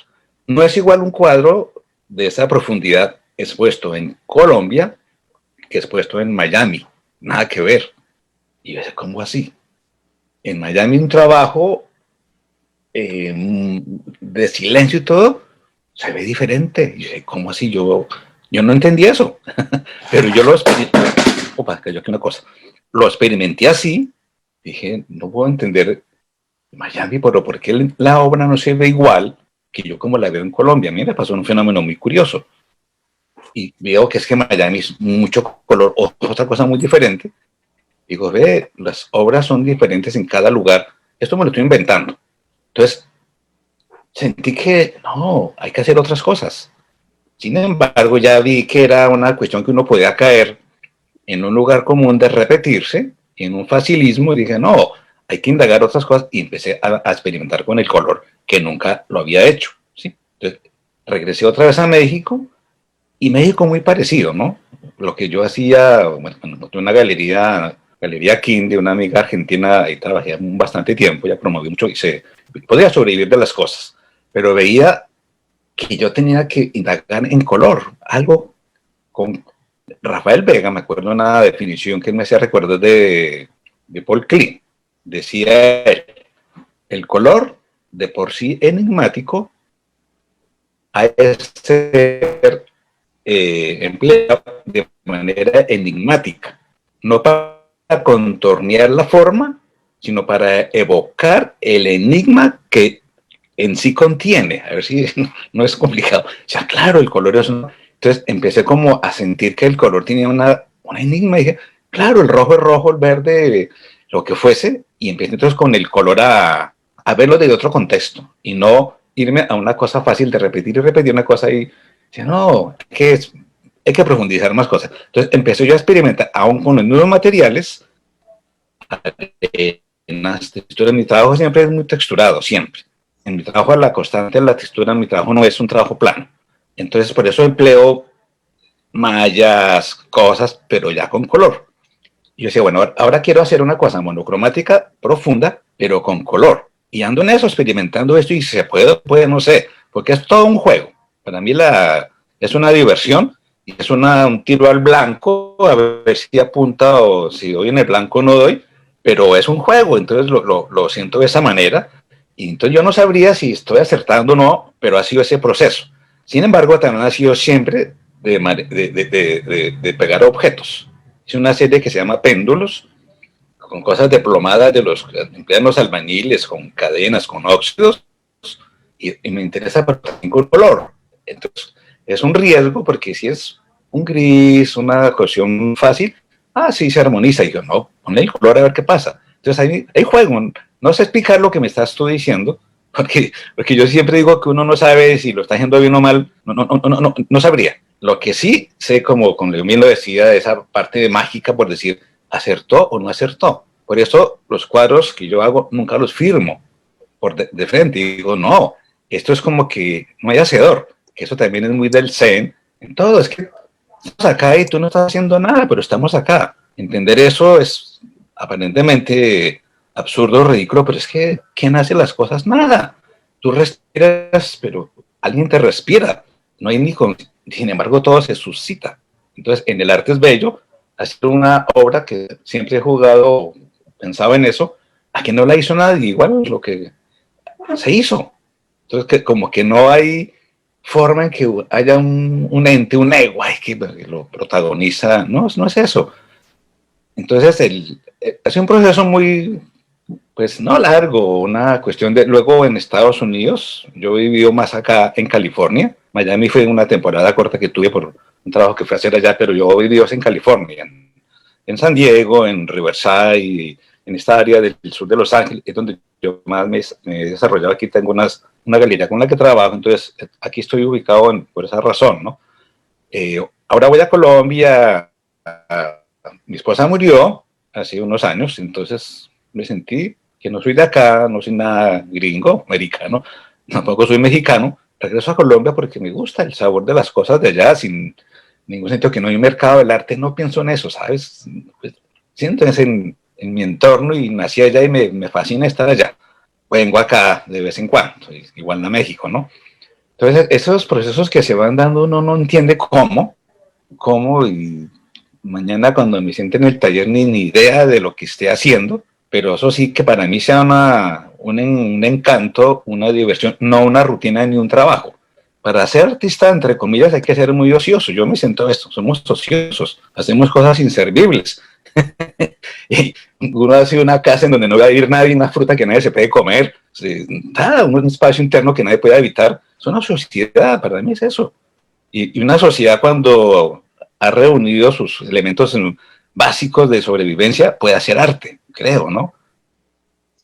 Speaker 3: No es igual un cuadro de esa profundidad expuesto en Colombia que expuesto en Miami. Nada que ver. Y yo sé, ¿cómo así? En Miami un trabajo de silencio y todo se ve diferente. Y yo sé, ¿cómo así? Yo no entendí eso. Pero yo lo experimenté. Opa, cayó aquí una cosa. Lo experimenté así. Dije, no puedo entender Miami, pero ¿por qué la obra no se ve igual que yo como la veo en Colombia? A mí me pasó un fenómeno muy curioso. Y veo que es que Miami es mucho color, o otra cosa muy diferente. Digo, ve, las obras son diferentes en cada lugar. Esto me lo estoy inventando. Entonces, sentí que no, hay que hacer otras cosas. Sin embargo, ya vi que era una cuestión que uno podía caer en un lugar común de repetirse, en un facilismo, y dije, no, hay que indagar otras cosas, y empecé a experimentar con el color, que nunca lo había hecho, ¿sí? Entonces, regresé otra vez a México, y México muy parecido, ¿no? Lo que yo hacía, bueno, tuve una Galería King de una amiga argentina, ahí trabajé bastante tiempo, ya promoví mucho y podía sobrevivir de las cosas, pero veía que yo tenía que indagar en color, algo con Rafael Vega, me acuerdo una definición que me hacía recuerdos de Paul Klee. Decía él, el color de por sí enigmático ha de ser empleado de manera enigmática, no para contornear la forma, sino para evocar el enigma que en sí contiene. A ver si no es complicado. O sea, claro, el color es una... Entonces empecé como a sentir que el color tenía un enigma y dije, claro, el rojo es rojo, el verde, lo que fuese, y empecé entonces con el color a a verlo desde otro contexto y no irme a una cosa fácil de repetir y repetir una cosa y decir, no, hay que profundizar más cosas. Entonces empecé yo a experimentar, aún con los nuevos materiales, en las texturas. Mi trabajo siempre es muy texturado, siempre. En mi trabajo la constante, la textura, mi trabajo no es un trabajo plano. Entonces por eso empleo mallas, cosas, pero ya con color. Y yo decía, bueno, ahora quiero hacer una cosa monocromática profunda, pero con color. Y ando en eso, experimentando esto, y si se puede, no sé, porque es todo un juego. Para mí es una diversión, y es un tiro al blanco, a ver si apunta o si doy en el blanco no doy, pero es un juego, entonces lo siento de esa manera. Y entonces yo no sabría si estoy acertando o no, pero ha sido ese proceso. Sin embargo, también ha sido siempre de pegar objetos. Es una serie que se llama Péndulos, con cosas deplomadas de los que emplean los albañiles, con cadenas, con óxidos, y me interesa pero también con color. Entonces, es un riesgo porque si es un gris, una cuestión fácil, sí se armoniza. Y yo, no, ponle el color a ver qué pasa. Entonces, hay juego. No sé explicar lo que me estás tú diciendo, porque yo siempre digo que uno no sabe si lo está haciendo bien o mal, no sabría. Lo que sí sé, como con Leomín lo decía, esa parte mágica, por decir, acertó o no acertó. Por eso los cuadros que yo hago nunca los firmo por de frente. Y digo, no, esto es como que no hay hacedor, que eso también es muy del Zen. En todo, es que estamos acá y tú no estás haciendo nada, pero estamos acá. Entender eso es aparentemente absurdo, ridículo, pero es que ¿quién hace las cosas? Nada. Tú respiras, pero alguien te respira. No hay ni sin embargo, todo se suscita. Entonces, en el arte es bello hacer una obra que siempre he jugado, pensaba en eso, a que no la hizo nadie, igual lo que se hizo. Entonces, como que no hay forma en que haya un ente, un ego, que lo protagoniza. No es eso. Entonces, es un proceso muy, pues no largo, una cuestión de... Luego en Estados Unidos, yo he vivido más acá en California. Miami fue una temporada corta que tuve por un trabajo que fui a hacer allá, pero yo viví en California, en San Diego, en Riverside, en esta área del sur de Los Ángeles, es donde yo más me he desarrollado. Aquí tengo una galería con la que trabajo, entonces aquí estoy ubicado por esa razón, ¿no? Ahora voy a Colombia, mi esposa murió hace unos años, entonces me sentí que no soy de acá, no soy nada gringo, americano, tampoco soy mexicano. Regreso a Colombia porque me gusta el sabor de las cosas de allá, sin ningún sentido, que no hay un mercado del arte, no pienso en eso, ¿sabes? Pues, siento en mi entorno y nací allá y me fascina estar allá. Vengo acá de vez en cuando, igual a México, ¿no? Entonces, esos procesos que se van dando, uno no entiende cómo, y mañana cuando me siente en el taller ni idea de lo que esté haciendo, pero eso sí que para mí sea un encanto, una diversión, no una rutina ni un trabajo. Para ser artista, entre comillas, hay que ser muy ocioso. Yo me siento esto, somos ociosos, hacemos cosas inservibles. Y uno hace una casa en donde no va a ir nadie, una fruta que nadie se puede comer, nada, un espacio interno que nadie puede habitar. Es una sociedad, para mí es eso. Y una sociedad, cuando ha reunido sus elementos básicos de sobrevivencia, puede hacer arte, creo, ¿no?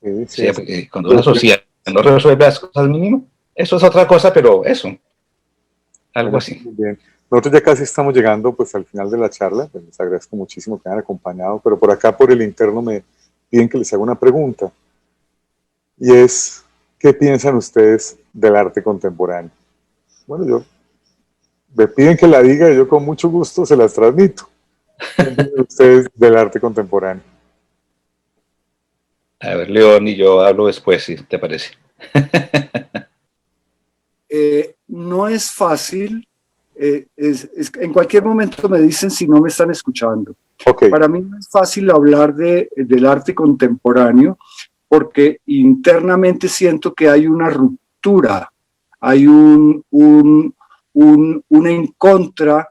Speaker 1: Sí,
Speaker 3: Sí, cuando una sociedad no resuelve las cosas mínimas, eso es otra cosa, pero eso, algo así.
Speaker 1: Muy bien. Nosotros ya casi estamos llegando pues al final de la charla, pues les agradezco muchísimo que hayan acompañado, pero por acá por el interno me piden que les haga una pregunta, y es, ¿qué piensan ustedes del arte contemporáneo? Bueno, me piden que la diga y yo con mucho gusto se las transmito. ¿Qué piensan ustedes del arte contemporáneo?
Speaker 3: A ver, León, y yo hablo después, si te parece.
Speaker 2: No es fácil. En cualquier momento me dicen si no me están escuchando.
Speaker 1: Okay.
Speaker 2: Para mí no es fácil hablar del arte contemporáneo porque internamente siento que hay una ruptura, hay una en contra,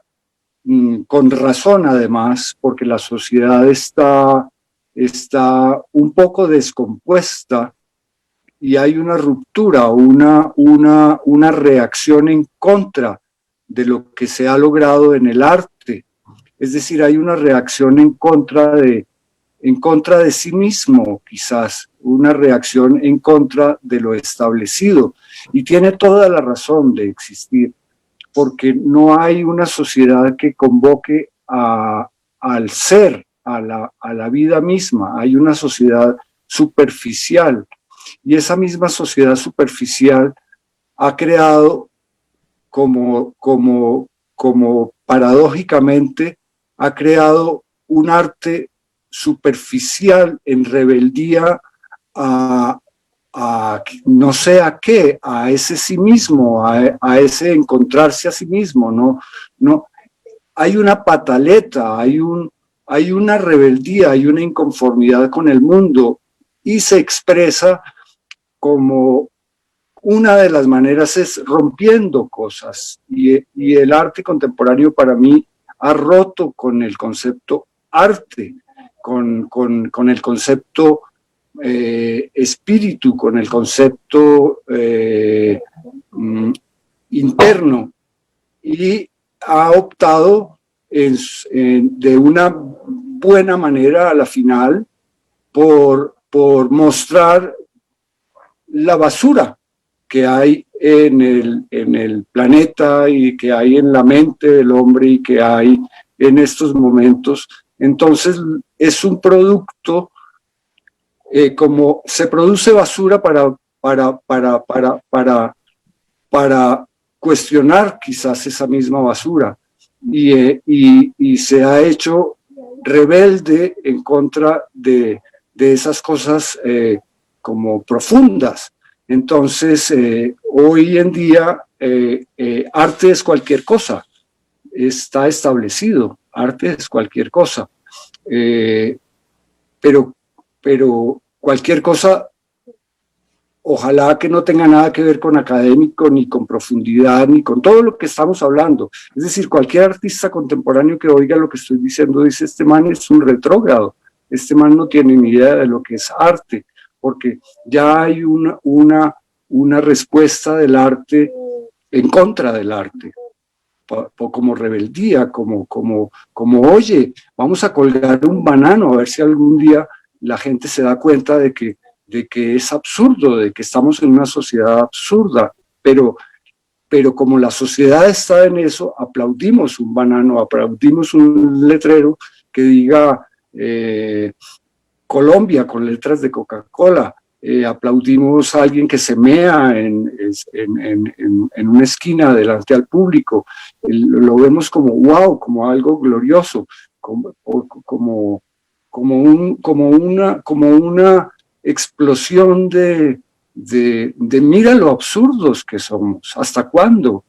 Speaker 2: con razón además, porque la sociedad está un poco descompuesta y hay una ruptura, una reacción en contra de lo que se ha logrado en el arte. Es decir, hay una reacción en contra de en contra de sí mismo, quizás, una reacción en contra de lo establecido. Y tiene toda la razón de existir, porque no hay una sociedad que convoque al ser, a la vida misma. Hay una sociedad superficial, y esa misma sociedad superficial ha creado como paradójicamente, ha creado un arte superficial en rebeldía a no sé a qué, a ese sí mismo, a ese encontrarse a sí mismo, no, hay una pataleta, hay una rebeldía, hay una inconformidad con el mundo, y se expresa como una de las maneras es rompiendo cosas, y el arte contemporáneo para mí ha roto con el concepto arte, con el concepto espíritu, con el concepto interno, y ha optado de una buena manera a la final por mostrar la basura que hay en el planeta, y que hay en la mente del hombre, y que hay en estos momentos. Entonces es un producto, como se produce basura para cuestionar quizás esa misma basura, y se ha hecho rebelde en contra de esas cosas como profundas. Entonces, hoy en día, arte es cualquier cosa, está establecido, arte es cualquier cosa, pero cualquier cosa, ojalá que no tenga nada que ver con académico, ni con profundidad, ni con todo lo que estamos hablando. Es decir, cualquier artista contemporáneo que oiga lo que estoy diciendo dice: este man es un retrógrado, este man no tiene ni idea de lo que es arte, porque ya hay una respuesta del arte en contra del arte, como rebeldía, como oye, vamos a colgar un banano a ver si algún día la gente se da cuenta de que es absurdo, de que estamos en una sociedad absurda, pero como la sociedad está en eso, aplaudimos un banano, aplaudimos un letrero que diga Colombia con letras de Coca-Cola, aplaudimos a alguien que se mea en una esquina delante al público, lo vemos como wow, como algo glorioso, como una explosión de mira lo absurdos que somos, ¿hasta cuándo?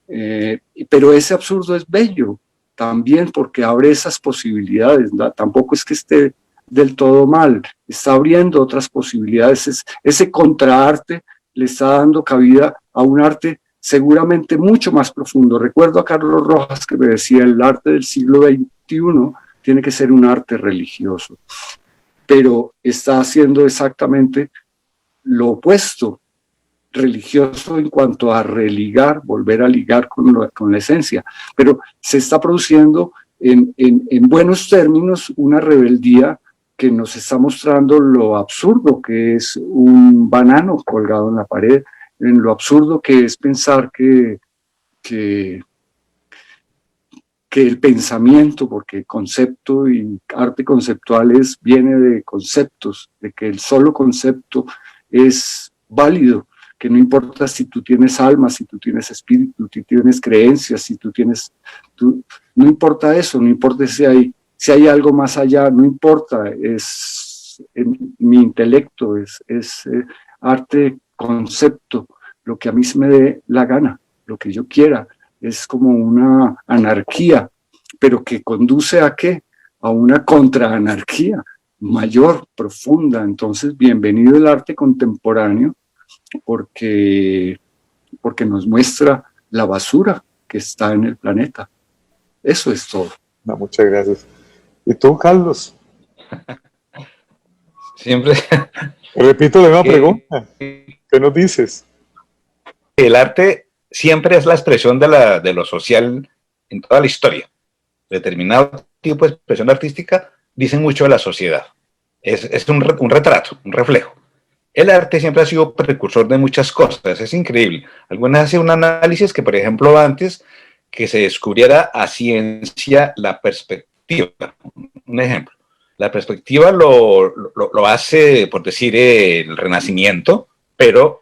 Speaker 2: Pero ese absurdo es bello también, porque abre esas posibilidades, ¿no? Tampoco es que esté del todo mal, está abriendo otras posibilidades. Ese contraarte le está dando cabida a un arte seguramente mucho más profundo. Recuerdo a Carlos Rojas que me decía: el arte del siglo XXI tiene que ser un arte religioso, pero está haciendo exactamente lo opuesto, religioso en cuanto a religar, volver a ligar con la esencia, pero se está produciendo en buenos términos una rebeldía que nos está mostrando lo absurdo que es un banano colgado en la pared, en lo absurdo que es pensar que el pensamiento, porque concepto y arte conceptual viene de conceptos, de que el solo concepto es válido, que no importa si tú tienes alma, si tú tienes espíritu, si tienes creencias, si tú tienes... no importa eso, no importa si hay algo más allá, no importa, es mi intelecto, es arte, concepto, lo que a mí se me dé la gana, lo que yo quiera, es como una anarquía, pero que conduce ¿a qué? A una contraanarquía mayor, profunda. Entonces, bienvenido el arte contemporáneo, porque nos muestra la basura que está en el planeta. Eso es todo.
Speaker 1: No, muchas gracias. ¿Y tú, Carlos?
Speaker 3: Siempre.
Speaker 1: Repito la misma pregunta. ¿Qué nos dices?
Speaker 3: El arte siempre es la expresión de lo social en toda la historia. Determinado tipo de expresión artística dice mucho de la sociedad. es un retrato, un reflejo. El arte siempre ha sido precursor de muchas cosas, es increíble. Algunas hacen un análisis que, por ejemplo, antes que se descubriera a ciencia la perspectiva. Un ejemplo, la perspectiva lo hace, por decir, el Renacimiento, pero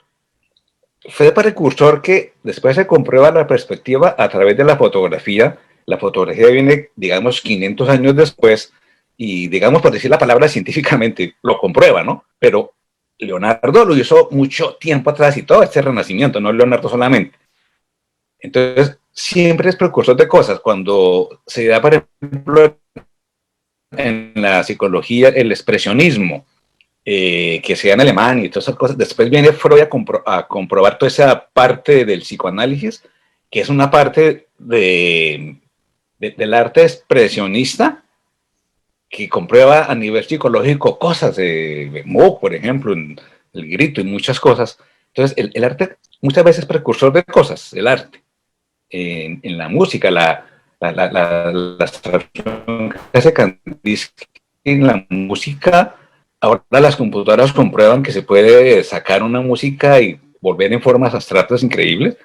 Speaker 3: fue precursor que después se comprueba la perspectiva a través de la fotografía. La fotografía viene, digamos, 500 años después y, digamos, por decir la palabra científicamente, lo comprueba, ¿no? Pero Leonardo lo hizo mucho tiempo atrás y todo este Renacimiento, no Leonardo solamente. Entonces, siempre es precursor de cosas. Cuando se da, por ejemplo, en la psicología, el expresionismo, que sea en alemán y todas esas cosas, después viene Freud a comprobar toda esa parte del psicoanálisis, que es una parte del arte expresionista, que comprueba a nivel psicológico cosas de Moe, por ejemplo, en el grito y muchas cosas. Entonces, el arte muchas veces es precursor de cosas, el arte. En la música, la abstracción que hace Kandinsky en la música, ahora las computadoras comprueban que se puede sacar una música y volver en formas abstractas increíbles,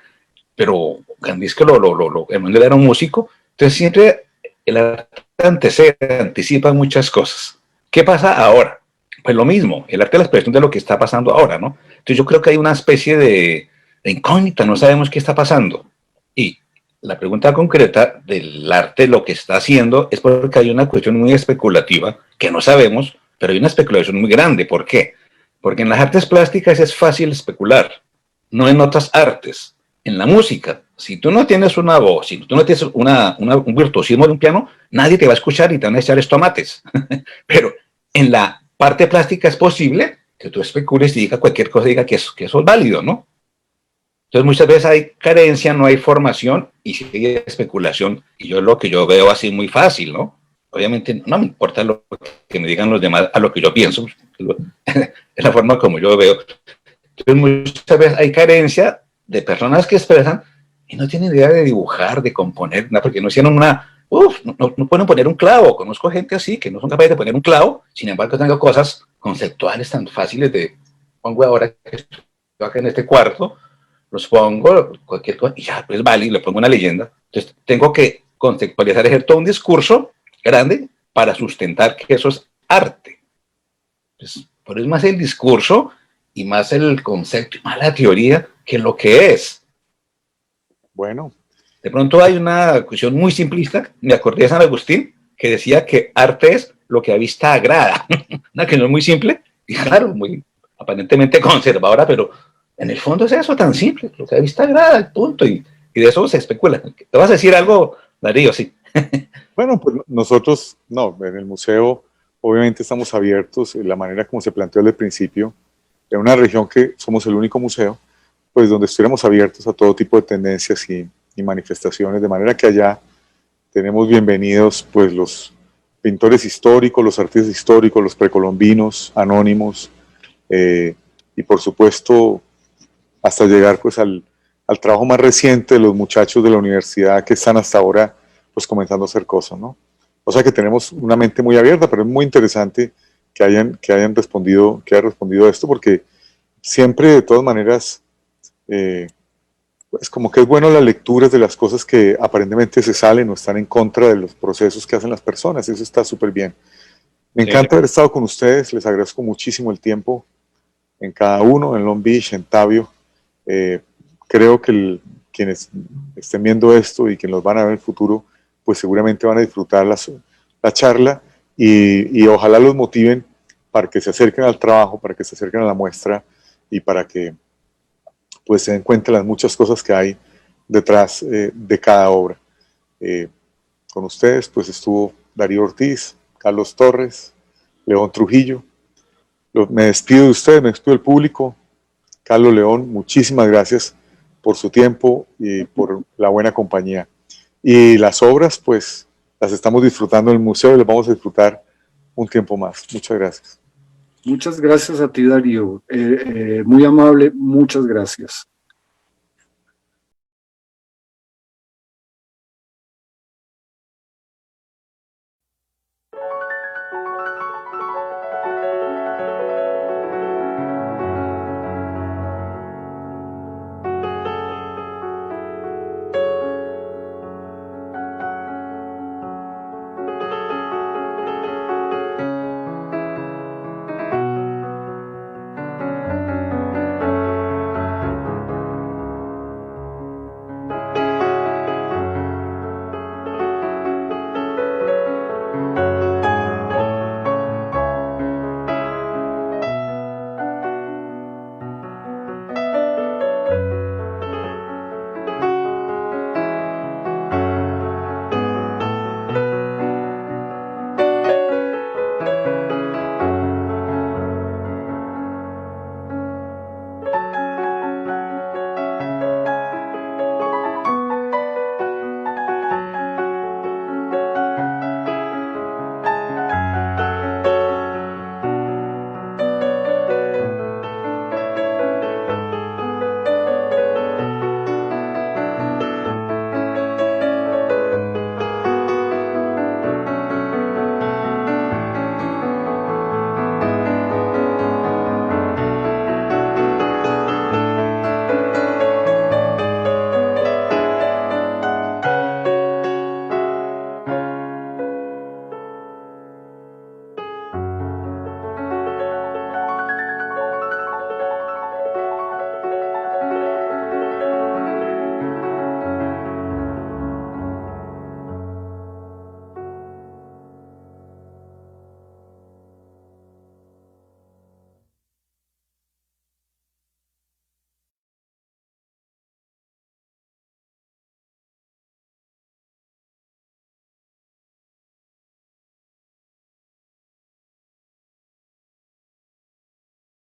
Speaker 3: pero Kandinsky él era un músico, entonces siempre el arte anticipa muchas cosas. ¿Qué pasa ahora? Pues lo mismo, el arte es la expresión de lo que está pasando ahora, ¿no? Entonces yo creo que hay una especie de incógnita, no sabemos qué está pasando. Y la pregunta concreta del arte, lo que está haciendo, es porque hay una cuestión muy especulativa que no sabemos, pero hay una especulación muy grande. ¿Por qué? Porque en las artes plásticas es fácil especular, no en otras artes. En la música, si tú no tienes una voz, si tú no tienes un virtuosismo de un piano, nadie te va a escuchar y te van a echar tomates. Pero en la parte plástica es posible que tú especules y digas cualquier cosa, diga que eso es válido, ¿no? Entonces muchas veces hay carencia, no hay formación y sigue especulación. Y yo lo que yo veo así muy fácil, ¿no? Obviamente no me importa lo que me digan los demás a lo que yo pienso. Es la forma como yo veo. Entonces muchas veces hay carencia de personas que expresan y no tienen idea de dibujar, de componer, ¿no? Porque no hicieron no pueden poner un clavo. Conozco gente así que no son capaces de poner un clavo, sin embargo tengo cosas conceptuales tan fáciles de, pongo ahora que estoy acá en este cuarto, los pongo, cualquier cosa, y ya, pues vale, y le pongo una leyenda. Entonces tengo que conceptualizar, hacer todo un discurso grande para sustentar que eso es arte. Pues, pero es más el discurso y más el concepto y más la teoría que lo que es.
Speaker 1: Bueno.
Speaker 3: De pronto hay una cuestión muy simplista, me acordé de San Agustín, que decía que arte es lo que a vista agrada. Una que no es muy simple, y claro, muy aparentemente conservadora, pero en el fondo es eso tan simple, lo que a vista agrada, el punto, y de eso se especula. ¿Te vas a decir algo, Darío? Sí.
Speaker 1: Bueno, pues nosotros, no, en el museo obviamente estamos abiertos, la manera como se planteó desde el principio, en una región que somos el único museo, pues donde estuviéramos abiertos a todo tipo de tendencias y manifestaciones, de manera que allá tenemos bienvenidos pues los pintores históricos, los artistas históricos, los precolombinos, anónimos, y por supuesto hasta llegar pues al trabajo más reciente de los muchachos de la universidad que están hasta ahora pues comenzando a hacer cosas, ¿no? O sea que tenemos una mente muy abierta, pero es muy interesante que hayan respondido a esto, porque siempre de todas maneras pues como que es bueno las lecturas de las cosas que aparentemente se salen o están en contra de los procesos que hacen las personas, eso está súper bien. Me encanta haber estado con ustedes, les agradezco muchísimo el tiempo en cada uno, en Long Beach, en Tabio. Creo que quienes estén viendo esto y quienes los van a ver en el futuro, pues seguramente van a disfrutar la charla y ojalá los motiven para que se acerquen al trabajo, para que se acerquen a la muestra y para que pues se den cuenta de las muchas cosas que hay detrás de cada obra. Con ustedes pues estuvo Darío Ortiz, Carlos Torres, León Trujillo. Me despido de ustedes, me despido del público. Carlos, León, muchísimas gracias por su tiempo y por la buena compañía. Y las obras pues las estamos disfrutando en el museo y las vamos a disfrutar un tiempo más. Muchas gracias.
Speaker 2: Muchas gracias a ti, Darío. Muy amable, muchas gracias.